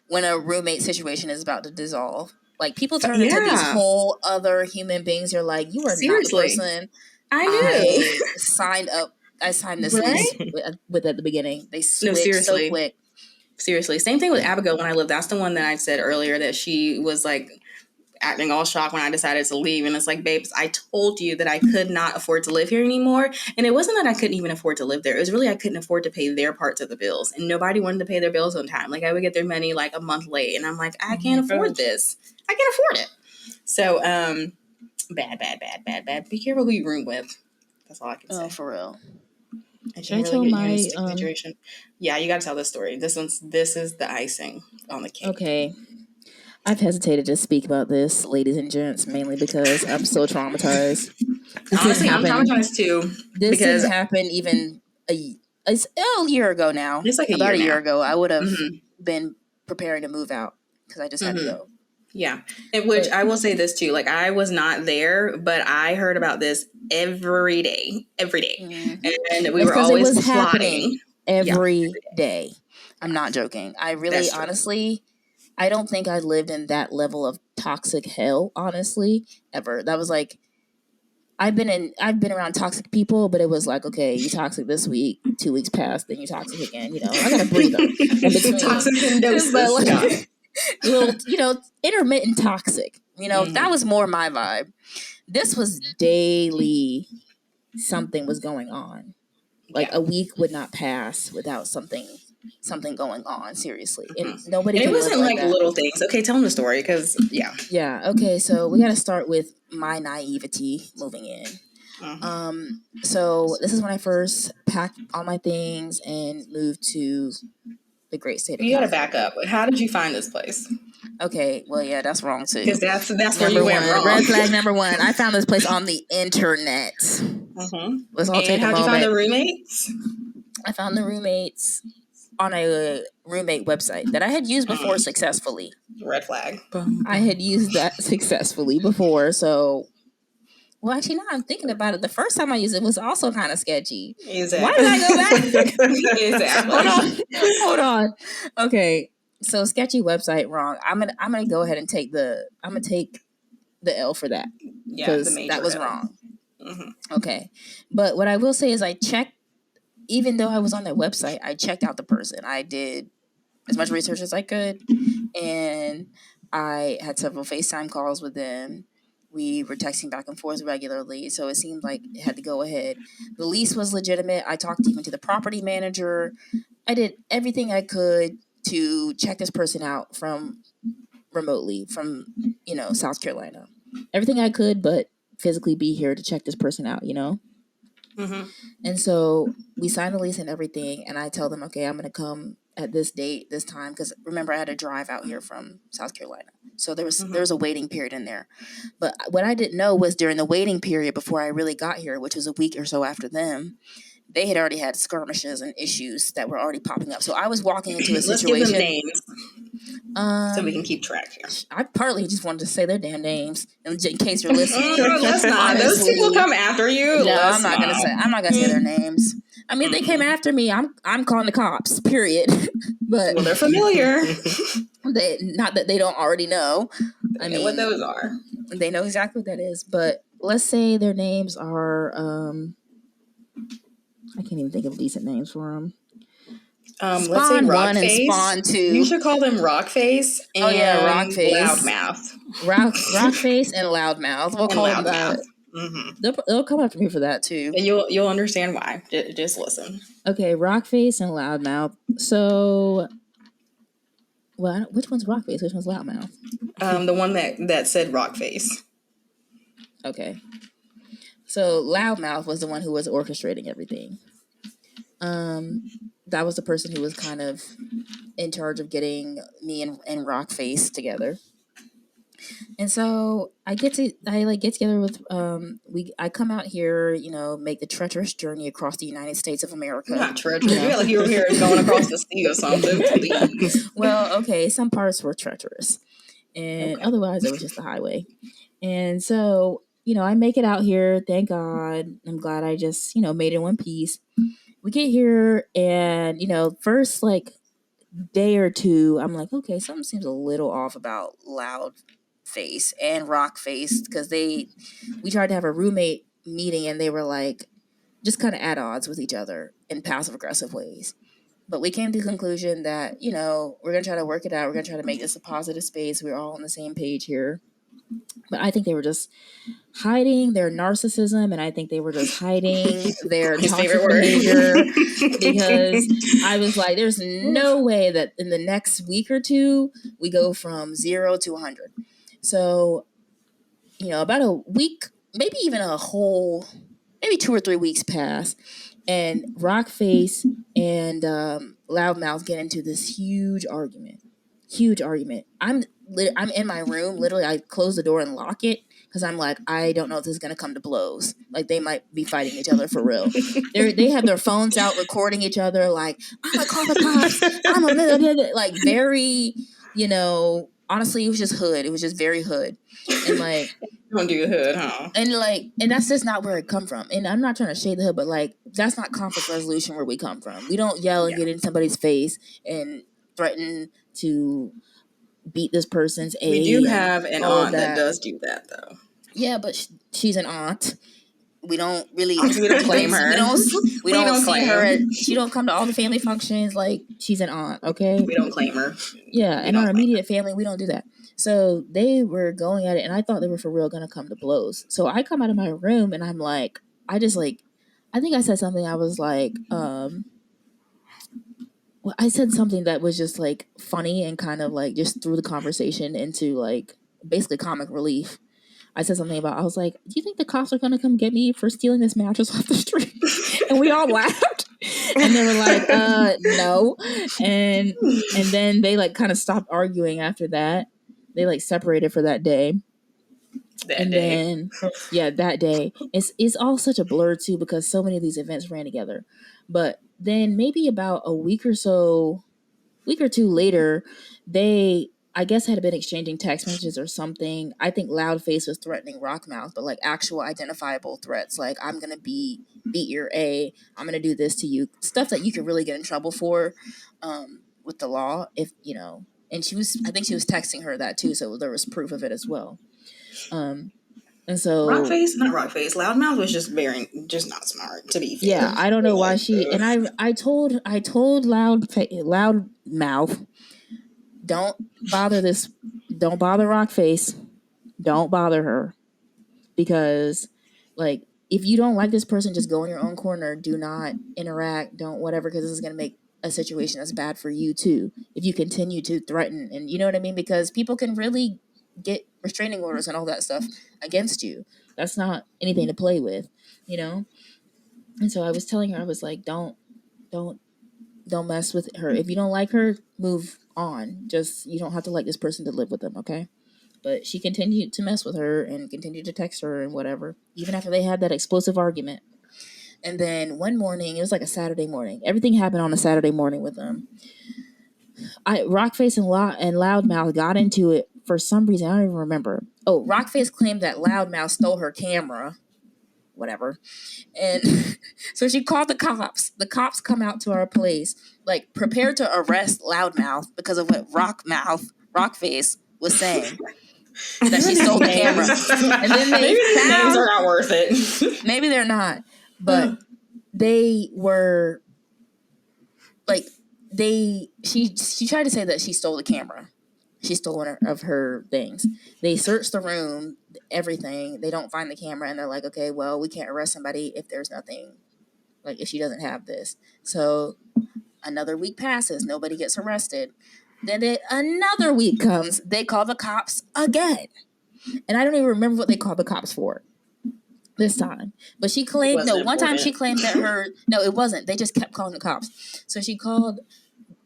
when a roommate situation is about to dissolve. Like, people turn into these whole other human beings. You're like, you are not the person I signed up. I signed this lease with at the beginning. They switched so quick. Seriously. Same thing with Abigail when I lived. That's the one that I said earlier that she was like acting all shocked when I decided to leave. And it's like, babes, I told you that I could not afford to live here anymore. And it wasn't that I couldn't even afford to live there. It was really I couldn't afford to pay their parts of the bills. And nobody wanted to pay their bills on time. Like, I would get their money like a month late. And I'm like, I can't afford this. I can't afford it. So, bad. Be careful who you room with. That's all I can say. Oh, for real. Should I tell my situation? Yeah, you got to tell this story. This is the icing on the cake. Okay. I've hesitated to speak about this, ladies and gents, mainly because I'm so traumatized. Honestly, I'm traumatized too. This didn't happen even a year ago now. It's like about a year ago. I would have been preparing to move out because I just had to go. Yeah. Which I will say this too. Like, I was not there, but I heard about this every day. Mm-hmm. And we were always plotting. Every day. I'm not joking. I really, honestly, I don't think I lived in that level of toxic hell, honestly, ever. That was like, I've been around toxic people, but it was like, okay, you toxic this week, 2 weeks passed, then you toxic again. You know, I gotta breathe them in between. Toxic in doses. Like, little, intermittent toxic. That was more my vibe. This was daily. Something was going on. Like a week would not pass without something going on, seriously. And nobody. And it wasn't like little things. Okay, tell them the story, because yeah. Okay, so we got to start with my naivety moving in. So this is when I first packed all my things and moved to the great state of California. You got to back up. How did you find this place? Okay, well, yeah, that's wrong too. Because that's where you went wrong. Red flag number one. I found this place on the internet. Let's all take a moment. How'd you find the roommates? I found the roommates on a roommate website that I had used before successfully. Red flag. I had used that successfully before, so... Well, actually, now I'm thinking about it. The first time I used it was also kind of sketchy. Exactly. Why did I go back? Exactly. Hold on. Okay, so sketchy website, wrong. I'm gonna go ahead and take the L for that. Yeah, that was wrong. Okay, but what I will say is I checked even though I was on their website, I checked out the person. I did as much research as I could, and I had several FaceTime calls with them. We were texting back and forth regularly, so it seemed like it had to go ahead. The lease was legitimate. I talked even to the property manager. I did everything I could to check this person out from remotely from, South Carolina. Everything I could, but physically be here to check this person out, Mm-hmm. And so we signed the lease and everything, and I tell them, okay, I'm going to come at this date, this time, because remember I had to drive out here from South Carolina, so there was a waiting period in there. But what I didn't know was during the waiting period before I really got here, which was a week or so after them, they had already had skirmishes and issues that were already popping up. So I was walking into a situation. Let's give them names so we can keep track here. I partly just wanted to say their damn names in case you're listening. Let's not. Those people come after you. No, I'm not gonna say their names. I mean, they came after me. I'm calling the cops. Period. But they're familiar. Not that they don't already know. I mean, what those are. They know exactly what that is. But let's say their names are. I can't even think of decent names for them. Let's say Rockface and Spawn 2. You should call them Rockface and Rockface. Loudmouth. Rockface and Loudmouth. We'll call them that. Mm-hmm. They'll come after me for that too, and you'll understand why. Just listen. Okay, Rockface and Loudmouth. So, which one's Rockface? Which one's Loudmouth? The one that said Rockface. Okay. So Loudmouth was the one who was orchestrating everything. That was the person who was kind of in charge of getting me and Rockface together. And so I get together with I come out here, make the treacherous journey across the United States of America. Not treacherous. You feel like you were here going across the sea or something. Please. Well, okay, some parts were treacherous, and otherwise it was just the highway. And so I make it out here. Thank God. I'm glad I just made it in one piece. We get here, and first day or two, I'm like, okay, something seems a little off about Loudface and Rockface, because we tried to have a roommate meeting, and they were like just kind of at odds with each other in passive aggressive ways. But we came to the conclusion that we're gonna try to work it out. We're gonna try to make this a positive space. We're all on the same page here. But I think they were just hiding their narcissism, and I think they were just hiding their toxic behavior, because I was like, there's no way that in the next week or two we go from 0 to 100. So, about a week, maybe even maybe 2 or 3 weeks pass, and Rockface and Loudmouth get into this huge argument. I'm in my room. Literally, I close the door and lock it, because I'm like, I don't know if this is going to come to blows. Like, they might be fighting each other for real. They have their phones out recording each other, like, I'm going to call the cops. I'm a like, very, honestly, it was just hood. It was just very hood. And like, you don't do the hood, huh? And that's just not where it come from. And I'm not trying to shade the hood, but like, that's not conflict resolution where we come from. We don't yell and get in somebody's face and threaten to beat this person's age. We do have an aunt that does do that, though. Yeah, but she's an aunt. We don't really we don't claim her. We don't see her. She don't come to all the family functions. Like, she's an aunt, okay? We don't claim her. Yeah, in our immediate family, we don't do that. So they were going at it, and I thought they were for real going to come to blows. So I come out of my room, and I'm like, I think I said something. I was like, I said something that was just like funny and kind of like just threw the conversation into like basically comic relief. I said something about, I was like, do you think the cops are going to come get me for stealing this mattress off the street? And we all laughed. And they were like, no. And then they like kind of stopped arguing after that. They like separated for that day. That day. It's all such a blur too, because so many of these events ran together. But then maybe about a week or two later, they, I guess, had been exchanging text messages or something. I think Loudface was threatening Rockmouth, but like actual identifiable threats, like, I'm gonna beat your A, I'm gonna do this to you, stuff that you could really get in trouble for with the law, if and I think she was texting her that too, so there was proof of it as well. And so Loudmouth was just not smart, to be fair. Yeah, I don't know why she, and I told Loudmouth, don't bother Rockface, don't bother her, because like if you don't like this person, just go in your own corner, do not interact, don't whatever, because this is going to make a situation that's bad for you too if you continue to threaten, and you know what I mean, because people can really get restraining orders and all that stuff against you. That's not anything to play with, you know. And so I was telling her, I was like, don't mess with her. If you don't like her, move on. Just, you don't have to like this person to live with them, okay? But she continued to mess with her and continued to text her and whatever, even after they had that explosive argument. And then one morning, it was like a Saturday morning. Everything happened on a Saturday morning with them. Rockface and Loudmouth got into it for some reason. I don't even remember. Oh, Rockface claimed that Loudmouth stole her camera. Whatever. And so she called the cops. The cops come out to our place, like prepared to arrest Loudmouth because of what Rockface was saying. That she stole the camera. And then maybe these names are not worth it. Maybe they're not. But they were like she tried to say that she stole the camera. She stole one of her things. They searched the room, everything. They don't find the camera, and they're like, okay, well, we can't arrest somebody if there's nothing, like if she doesn't have this. So another week passes, nobody gets arrested. Then another week comes, they call the cops again. And I don't even remember what they called the cops for this time. But she claimed, one time she claimed that no, it wasn't. They just kept calling the cops. So she called,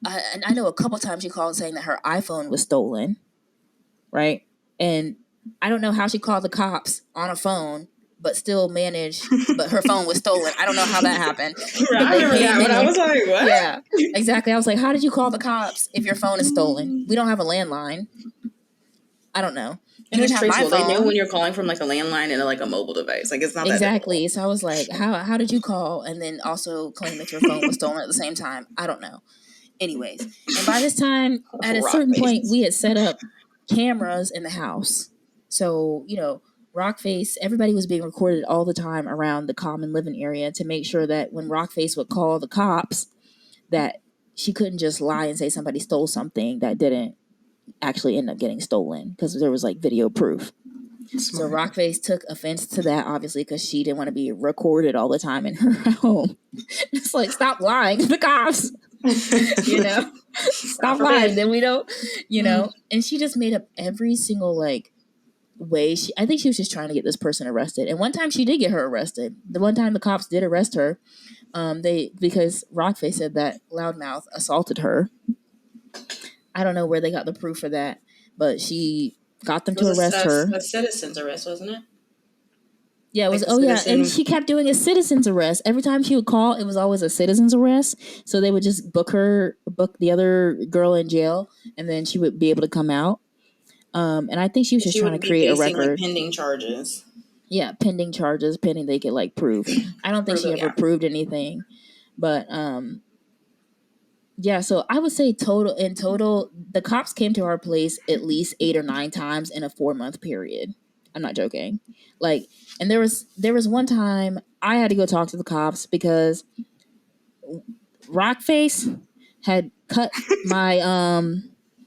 and I know a couple times she called saying that her iPhone was stolen, right? And I don't know how she called the cops on a phone, but still managed, but her phone was stolen. I don't know how that happened. I remember that, but I was like, what? Yeah, exactly. I was like, how did you call the cops if your phone is stolen? We don't have a landline. I don't know. And it's traceable. They know when you're calling from like a landline and like a mobile device. Like it's not exactly. So I was like, how did you call and then also claim that your phone was stolen at the same time? I don't know. Anyways, and by this time, at a certain point, we had set up cameras in the house. So, you know, Rockface, everybody was being recorded all the time around the common living area to make sure that when Rockface would call the cops, that she couldn't just lie and say somebody stole something that didn't actually end up getting stolen, because there was like video proof. Smart. So Rockface took offense to that, obviously, because she didn't want to be recorded all the time in her home. It's like, stop lying to the cops. You know, stop lying. Then we don't, you know. And she just made up every single like way. I think she was just trying to get this person arrested. And one time she did get her arrested. The one time the cops did arrest her, because Rockface said that Loudmouth assaulted her. I don't know where they got the proof for that, but she got them to arrest her. A citizen's arrest, wasn't it? Yeah, it was. Oh, yeah. And she kept doing a citizen's arrest. Every time she would call, it was always a citizen's arrest. So they would just book the other girl in jail, and then she would be able to come out. And I think she was just trying to create a record. Like pending charges. Yeah, pending charges, pending they could like prove. I don't think she ever proved anything. But yeah, so I would say in total, the cops came to our place at least 8 or 9 times in a 4-month period. I'm not joking. Like, and there was one time I had to go talk to the cops because Rockface had cut my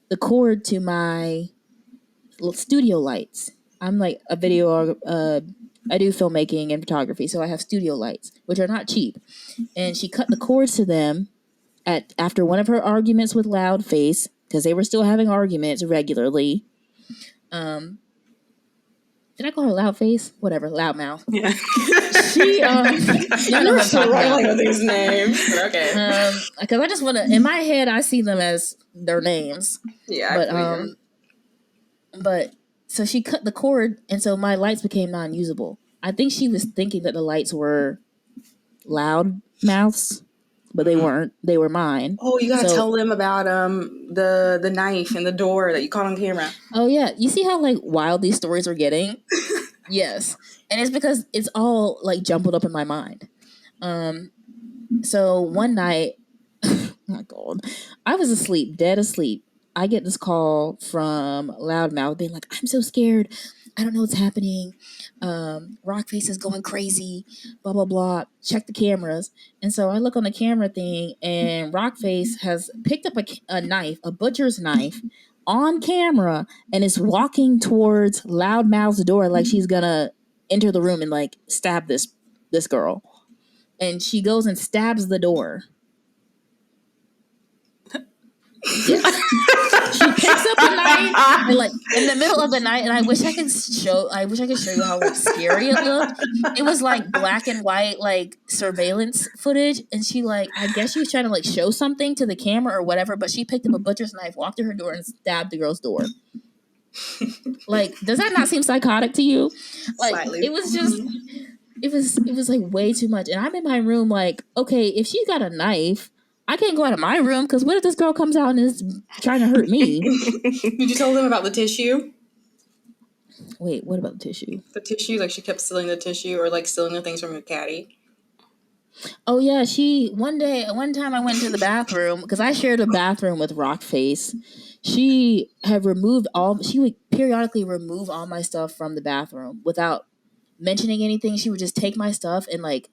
the cord to my studio lights. I'm like a video I do filmmaking and photography, so I have studio lights, which are not cheap. And she cut the cords to them after one of her arguments with Loudface, because they were still having arguments regularly. Did I call her Loudface? Whatever, Loudmouth. Yeah. She, y'all know what I'm talking about. With these names. Okay. Because I just want to, in my head, I see them as their names. Yeah. But so she cut the cord, and so my lights became non-usable. I think she was thinking that the lights were Loudmouth's, but they weren't. They were mine. Oh, you gotta tell them about the knife and the door that you caught on camera. Oh yeah, you see how like wild these stories are getting? Yes, and it's because it's all like jumbled up in my mind. So one night, oh my God, I was asleep, dead asleep, I get this call from Loudmouth being like, I'm so scared. I don't know what's happening. Rockface is going crazy. Blah, blah, blah. Check the cameras. And so I look on the camera thing, and Rockface has picked up a knife, a butcher's knife, on camera, and is walking towards Loudmouth's door like she's going to enter the room and like stab this girl. And she goes and stabs the door. Yes. She picks up a knife and like in the middle of the night, and I wish I could show you how like scary it looked. It was like black and white like surveillance footage, and she like I guess she was trying to like show something to the camera or whatever, but she picked up a butcher's knife, walked to her door, and stabbed the girl's door. Like, does that not seem psychotic to you? Like, slightly. It was just it was like way too much. And I'm in my room like, okay, if she got a knife, I can't go out of my room because what if this girl comes out and is trying to hurt me? Did you tell them about the tissue? Wait, what about the tissue? The tissue, like she kept stealing the tissue or like stealing the things from your caddy. Oh yeah, one time I went to the bathroom because I shared a bathroom with Rockface. She would periodically remove all my stuff from the bathroom without mentioning anything. She would just take my stuff and like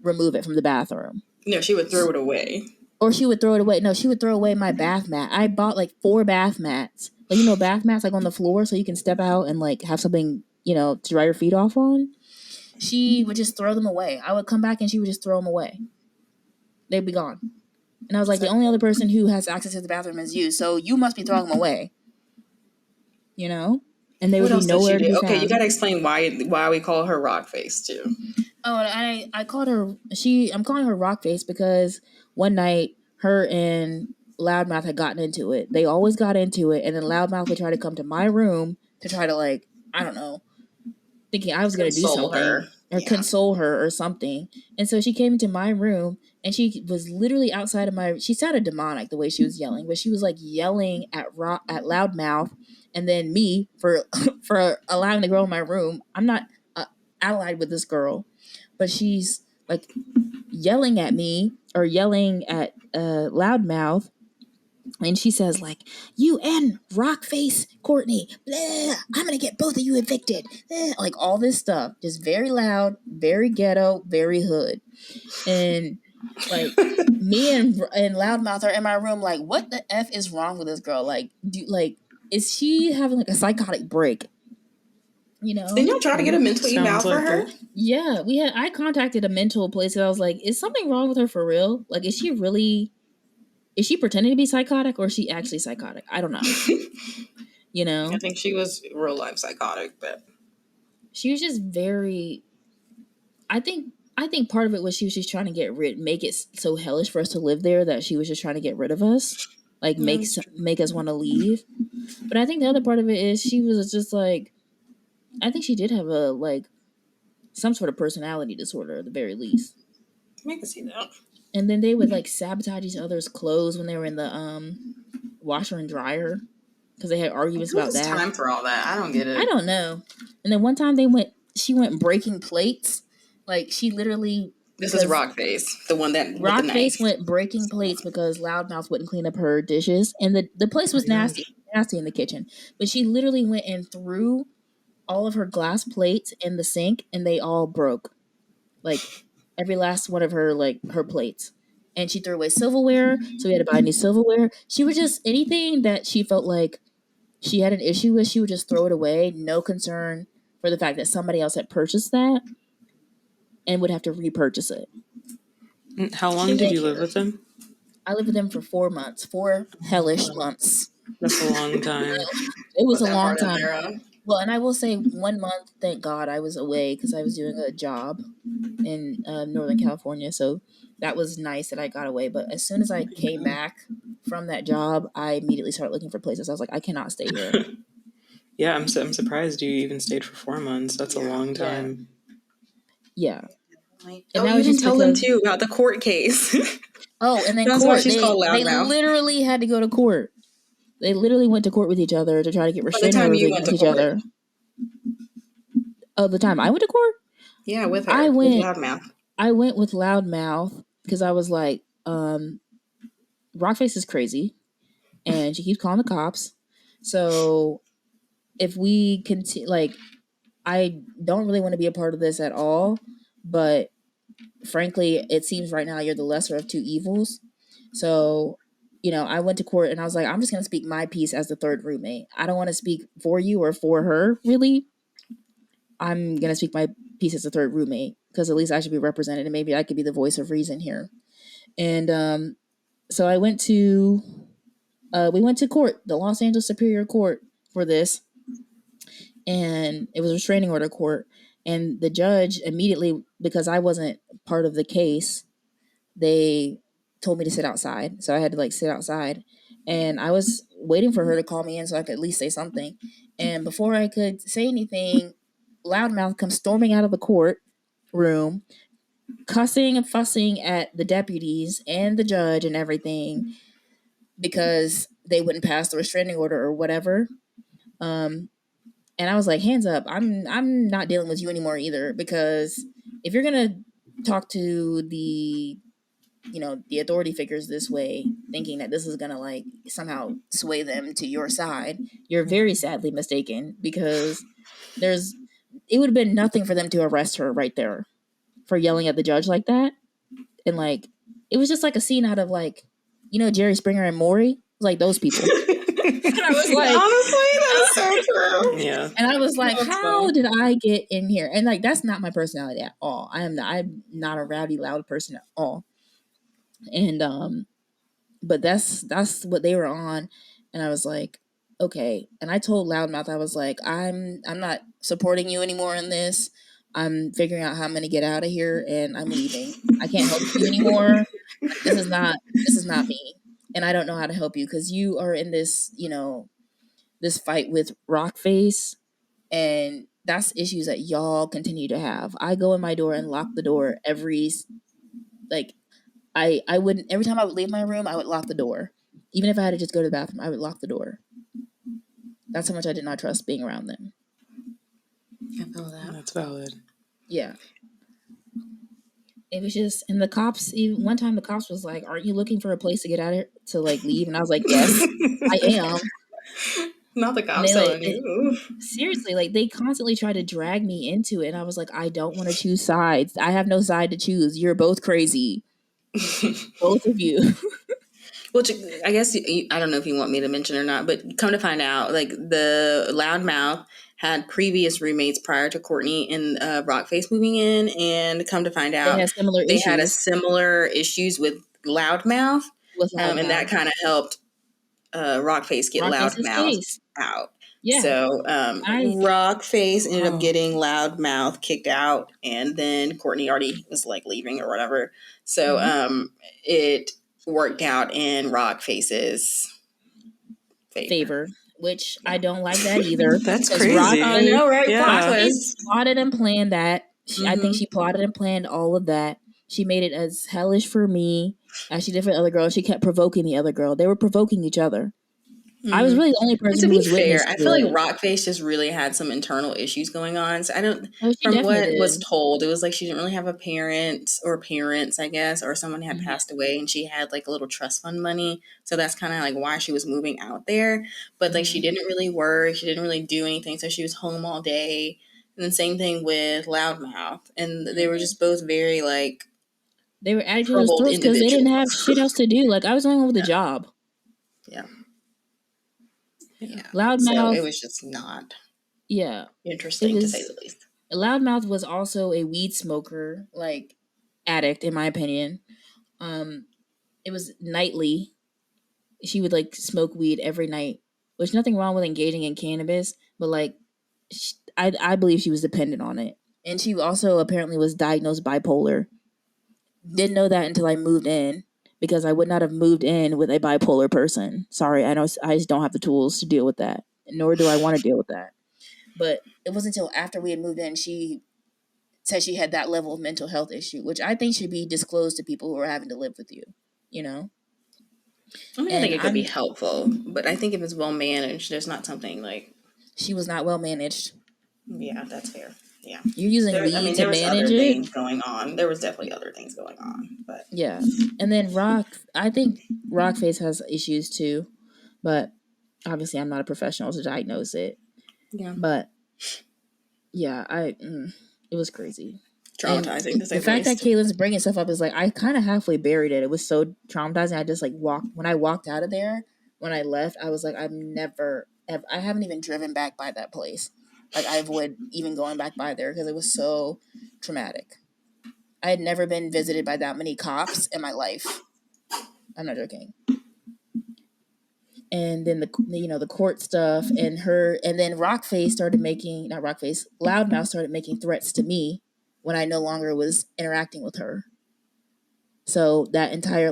remove it from the bathroom. No, she would throw it away. Or she would throw it away. No, she would throw away my bath mat. I bought like 4 bath mats. Like, bath mats like on the floor so you can step out and like have something, to dry your feet off on. She would just throw them away. I would come back and she would just throw them away. They'd be gone. And I was like, the only other person who has access to the bathroom is you, so you must be throwing them away. And they would be nowhere to be found. Okay, you got to explain why we call her Rockface too. Oh, I called her. I'm calling her Rockface because one night her and Loudmouth had gotten into it. They always got into it, and then Loudmouth would try to come to my room to try to like, I don't know, thinking I was going to do something or console her or something. And so she came into my room, and she was literally outside of she sounded demonic the way she was yelling, but she was like yelling at Loudmouth, and then me for allowing the girl in my room. I'm not allied with this girl, but she's like yelling at me or yelling at Loudmouth. And she says, like, you and Rockface Courtney, blah, I'm going to get both of you evicted. Blah. Like, all this stuff. Just very loud, very ghetto, very hood. And, like, me and Loudmouth are in my room, like, what the F is wrong with this girl? Like, is she having, like, a psychotic break? Didn't y'all try to get a mental eval for her? Yeah, I contacted a mental place, and I was like, is something wrong with her for real? Like, is she pretending to be psychotic or is she actually psychotic? I don't know. I think she was real life psychotic, but she was just very. I think part of it was she was just trying to make it so hellish for us to live there that she was just trying to get rid of us, like make us want to leave. But I think the other part of it is she was just like, I think she did have some sort of personality disorder at the very least. I can see that. And then they would like sabotage each other's clothes when they were in the washer and dryer because they had arguments about that. Time for all that? I don't get it. I don't know. And then one time she went breaking plates. Like she literally. This is Rockface, the one that Rockface went breaking plates because Loudmouth wouldn't clean up her dishes, and the place was nasty in the kitchen. But she literally went and threw all of her glass plates in the sink, and they all broke. Like. Every last one of her plates. And she threw away silverware, so we had to buy new silverware. She would just, anything that she felt like she had an issue with, she would just throw it away. No concern for the fact that somebody else had purchased that and would have to repurchase it. How long did you live with them? I lived with them for 4 months, 4 hellish months. That's a long time. It was a long time. Well, and I will say 1 month, thank God, I was away because I was doing a job in Northern California. So that was nice that I got away. But as soon as I came back from that job, I immediately started looking for places. I was like, I cannot stay here. Yeah, I'm surprised you even stayed for 4 months. That's a long time. Yeah. And you didn't tell them too about the court case. And then court. They literally had to go to court. They literally went to court with each other to try to get restraining orders against each other. Oh, the time I went to court? Yeah, with her. With Loudmouth. I went with Loudmouth because I was like, Rockface is crazy. and she keeps calling the cops. So if we continue, like, I don't really want to be a part of this at all, but frankly, it seems right now you're the lesser of two evils. So, I went to court and I was like, I'm just going to speak my piece as the third roommate. I don't want to speak for you or for her, really. I'm going to speak my piece as the third roommate because at least I should be represented and maybe I could be the voice of reason here. And so we went to court, the Los Angeles Superior Court for this. And it was a restraining order court. And the judge immediately, because I wasn't part of the case, they told me to sit outside. So I had to sit outside. And I was waiting for her to call me in so I could at least say something. And before I could say anything, Loudmouth comes storming out of the court room, cussing and fussing at the deputies and the judge and everything because they wouldn't pass the restraining order or whatever. And I was like, hands up, I'm not dealing with you anymore either, because if you're going to talk to the authority figures this way, thinking that this is going to somehow sway them to your side, you're very sadly mistaken, because it would have been nothing for them to arrest her right there for yelling at the judge like that. And it was just like a scene out of Jerry Springer and Maury, like those people. And I was like, honestly, that is so true. Yeah. And I was like, how did I get in here? And that's not my personality at all. I'm not a rowdy, loud person at all. And but that's what they were on. And I was like, okay. And I told Loudmouth, I was like, I'm not supporting you anymore in this. I'm figuring out how I'm gonna get out of here and I'm leaving. I can't help you anymore. This is not me. And I don't know how to help you because you are in this, this fight with Rockface, and that's issues that y'all continue to have. I go in my door and lock the door I wouldn't, every time I would leave my room, I would lock the door. Even if I had to just go to the bathroom, I would lock the door. That's how much I did not trust being around them. I feel that. That's valid. Yeah. It was just, and the cops, even one time the cops was like, aren't you looking for a place to get out of here to leave? And I was like, yes, I am. Not the cops telling you. Seriously, they constantly try to drag me into it. And I was like, I don't want to choose sides. I have no side to choose. You're both crazy. Both of you. Which I guess, I don't know if you want me to mention or not, but come to find out, the Loudmouth had previous roommates prior to Courtney and Rockface moving in, and come to find out they had a similar issues with Loudmouth, and that kind of helped Rockface get Loudmouth out. Yeah. So Rockface ended up getting Loudmouth kicked out, and then Courtney already was leaving or whatever. So it worked out in Rockface's favor. Which I don't like that either. That's crazy. I know, right? Yeah. Rockface plotted and planned that. I think she plotted and planned all of that. She made it as hellish for me as she did for the other girl. She kept provoking the other girl. They were provoking each other. I was really the only person who was witness to I feel like Rockface just really had some internal issues going on. So I don't, from what was told, it was she didn't really have a parent or parents, I guess, or someone had passed away and she had a little trust fund money. So that's kind of why she was moving out there. But she didn't really work. She didn't really do anything. So she was home all day. And then same thing with Loudmouth. And they were just both very they were at each other's throats because they didn't have shit else to do. I was the only one with a job. Yeah. Yeah. Loudmouth. So it was just not interesting to say the least. Loudmouth was also a weed smoker, addict, in my opinion. It was nightly. She would smoke weed every night. There's nothing wrong with engaging in cannabis, but I believe she was dependent on it. And she also apparently was diagnosed bipolar. Didn't know that until I moved in. Because I would not have moved in with a bipolar person. Sorry, I just don't have the tools to deal with that. Nor do I want to deal with that. But it wasn't until after we had moved in, she said she had that level of mental health issue, which I think should be disclosed to people who are having to live with you, I think it could be helpful. But I think if it's well managed, there's not something She was not well managed. Yeah, that's fair. Yeah. You're using weed to manage it. Things going on. There was definitely other things going on. But yeah. And then I think Rockface has issues too. But obviously, I'm not a professional to diagnose it. Yeah. But yeah, it was crazy. Traumatizing. And the fact that Catelyn's bringing stuff up is like, I kind of halfway buried it. It was so traumatizing. I just like when I walked out of there, when I left, I was like, I haven't even driven back by that place. Like, I avoid even going back by there because it was so traumatic. I had never been visited by that many cops in my life. I'm not joking. And then the court stuff and then Loudmouth started making threats to me when I no longer was interacting with her. So that entire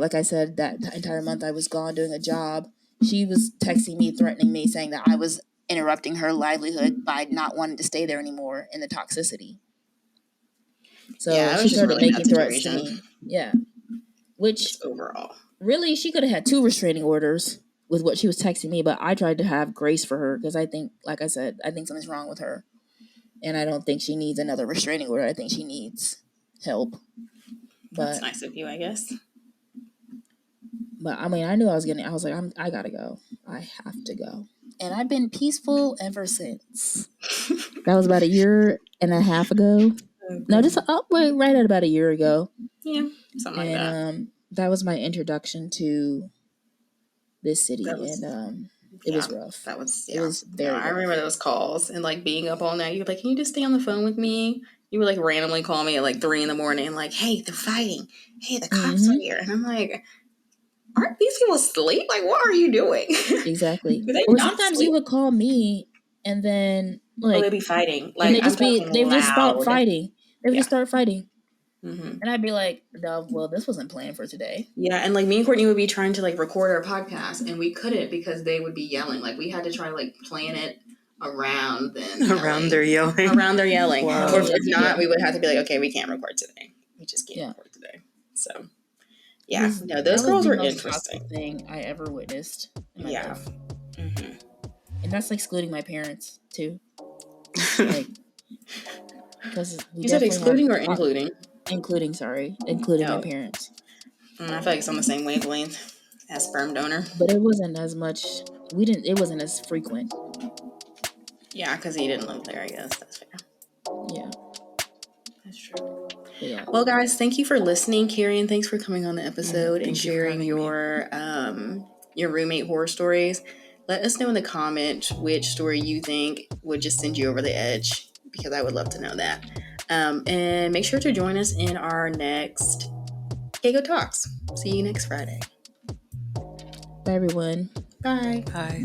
month I was gone doing a job, she was texting me, threatening me, saying that I was interrupting her livelihood by not wanting to stay there anymore in the toxicity. So she started making threats to me. Yeah. Which just overall, really, she could have had 2 restraining orders with what she was texting me, but I tried to have grace for her because I think, like I said, I think something's wrong with her. And I don't think she needs another restraining order. I think she needs help. That's nice of you, I guess. But I mean, I knew I was like, I gotta go. I have to go. And I've been peaceful ever since. That was about 1.5 years ago. Okay. No, just right at about 1 year ago. Yeah, something like that. That was my introduction to this city, it was rough. It was very rough. I remember those calls and like being up all night. You were like, "Can you just stay on the phone with me?" You would like randomly call me at like 3 a.m. like, "Hey, they're fighting. Hey, the cops are here," and I'm like, "Aren't these people asleep? Like, what are you doing?" Exactly. Or sometimes you would call me and then like they'd be fighting. Like they just start fighting. They would just start fighting. Mm-hmm. And I'd be like, no, well, this wasn't planned for today. Yeah, and like me and Courtney would be trying to like record our podcast, and we couldn't because they would be yelling. Like we had to try to like plan it around them. Around their yelling. Wow. Or if not, we would have to be like, okay, we can't record today. We just can't record today. So yeah, no, those girls were interesting. Thing I ever witnessed in my life. Mm-hmm. And that's excluding my parents too. Like, because you said excluding or including? Including my parents. I feel like it's on the same wavelength as sperm donor. But it wasn't as much. It wasn't as frequent. Yeah, because he didn't live there, I guess. That's fair. Yeah. That's true. Yeah. Well, guys, thank you for listening. Kerian, thanks for coming on the episode and sharing your roommate horror stories. Let us know in the comments which story you think would just send you over the edge, because I would love to know that. And make sure to join us in our next CaCo Talks. See you next Friday. Bye, everyone. Bye. Bye.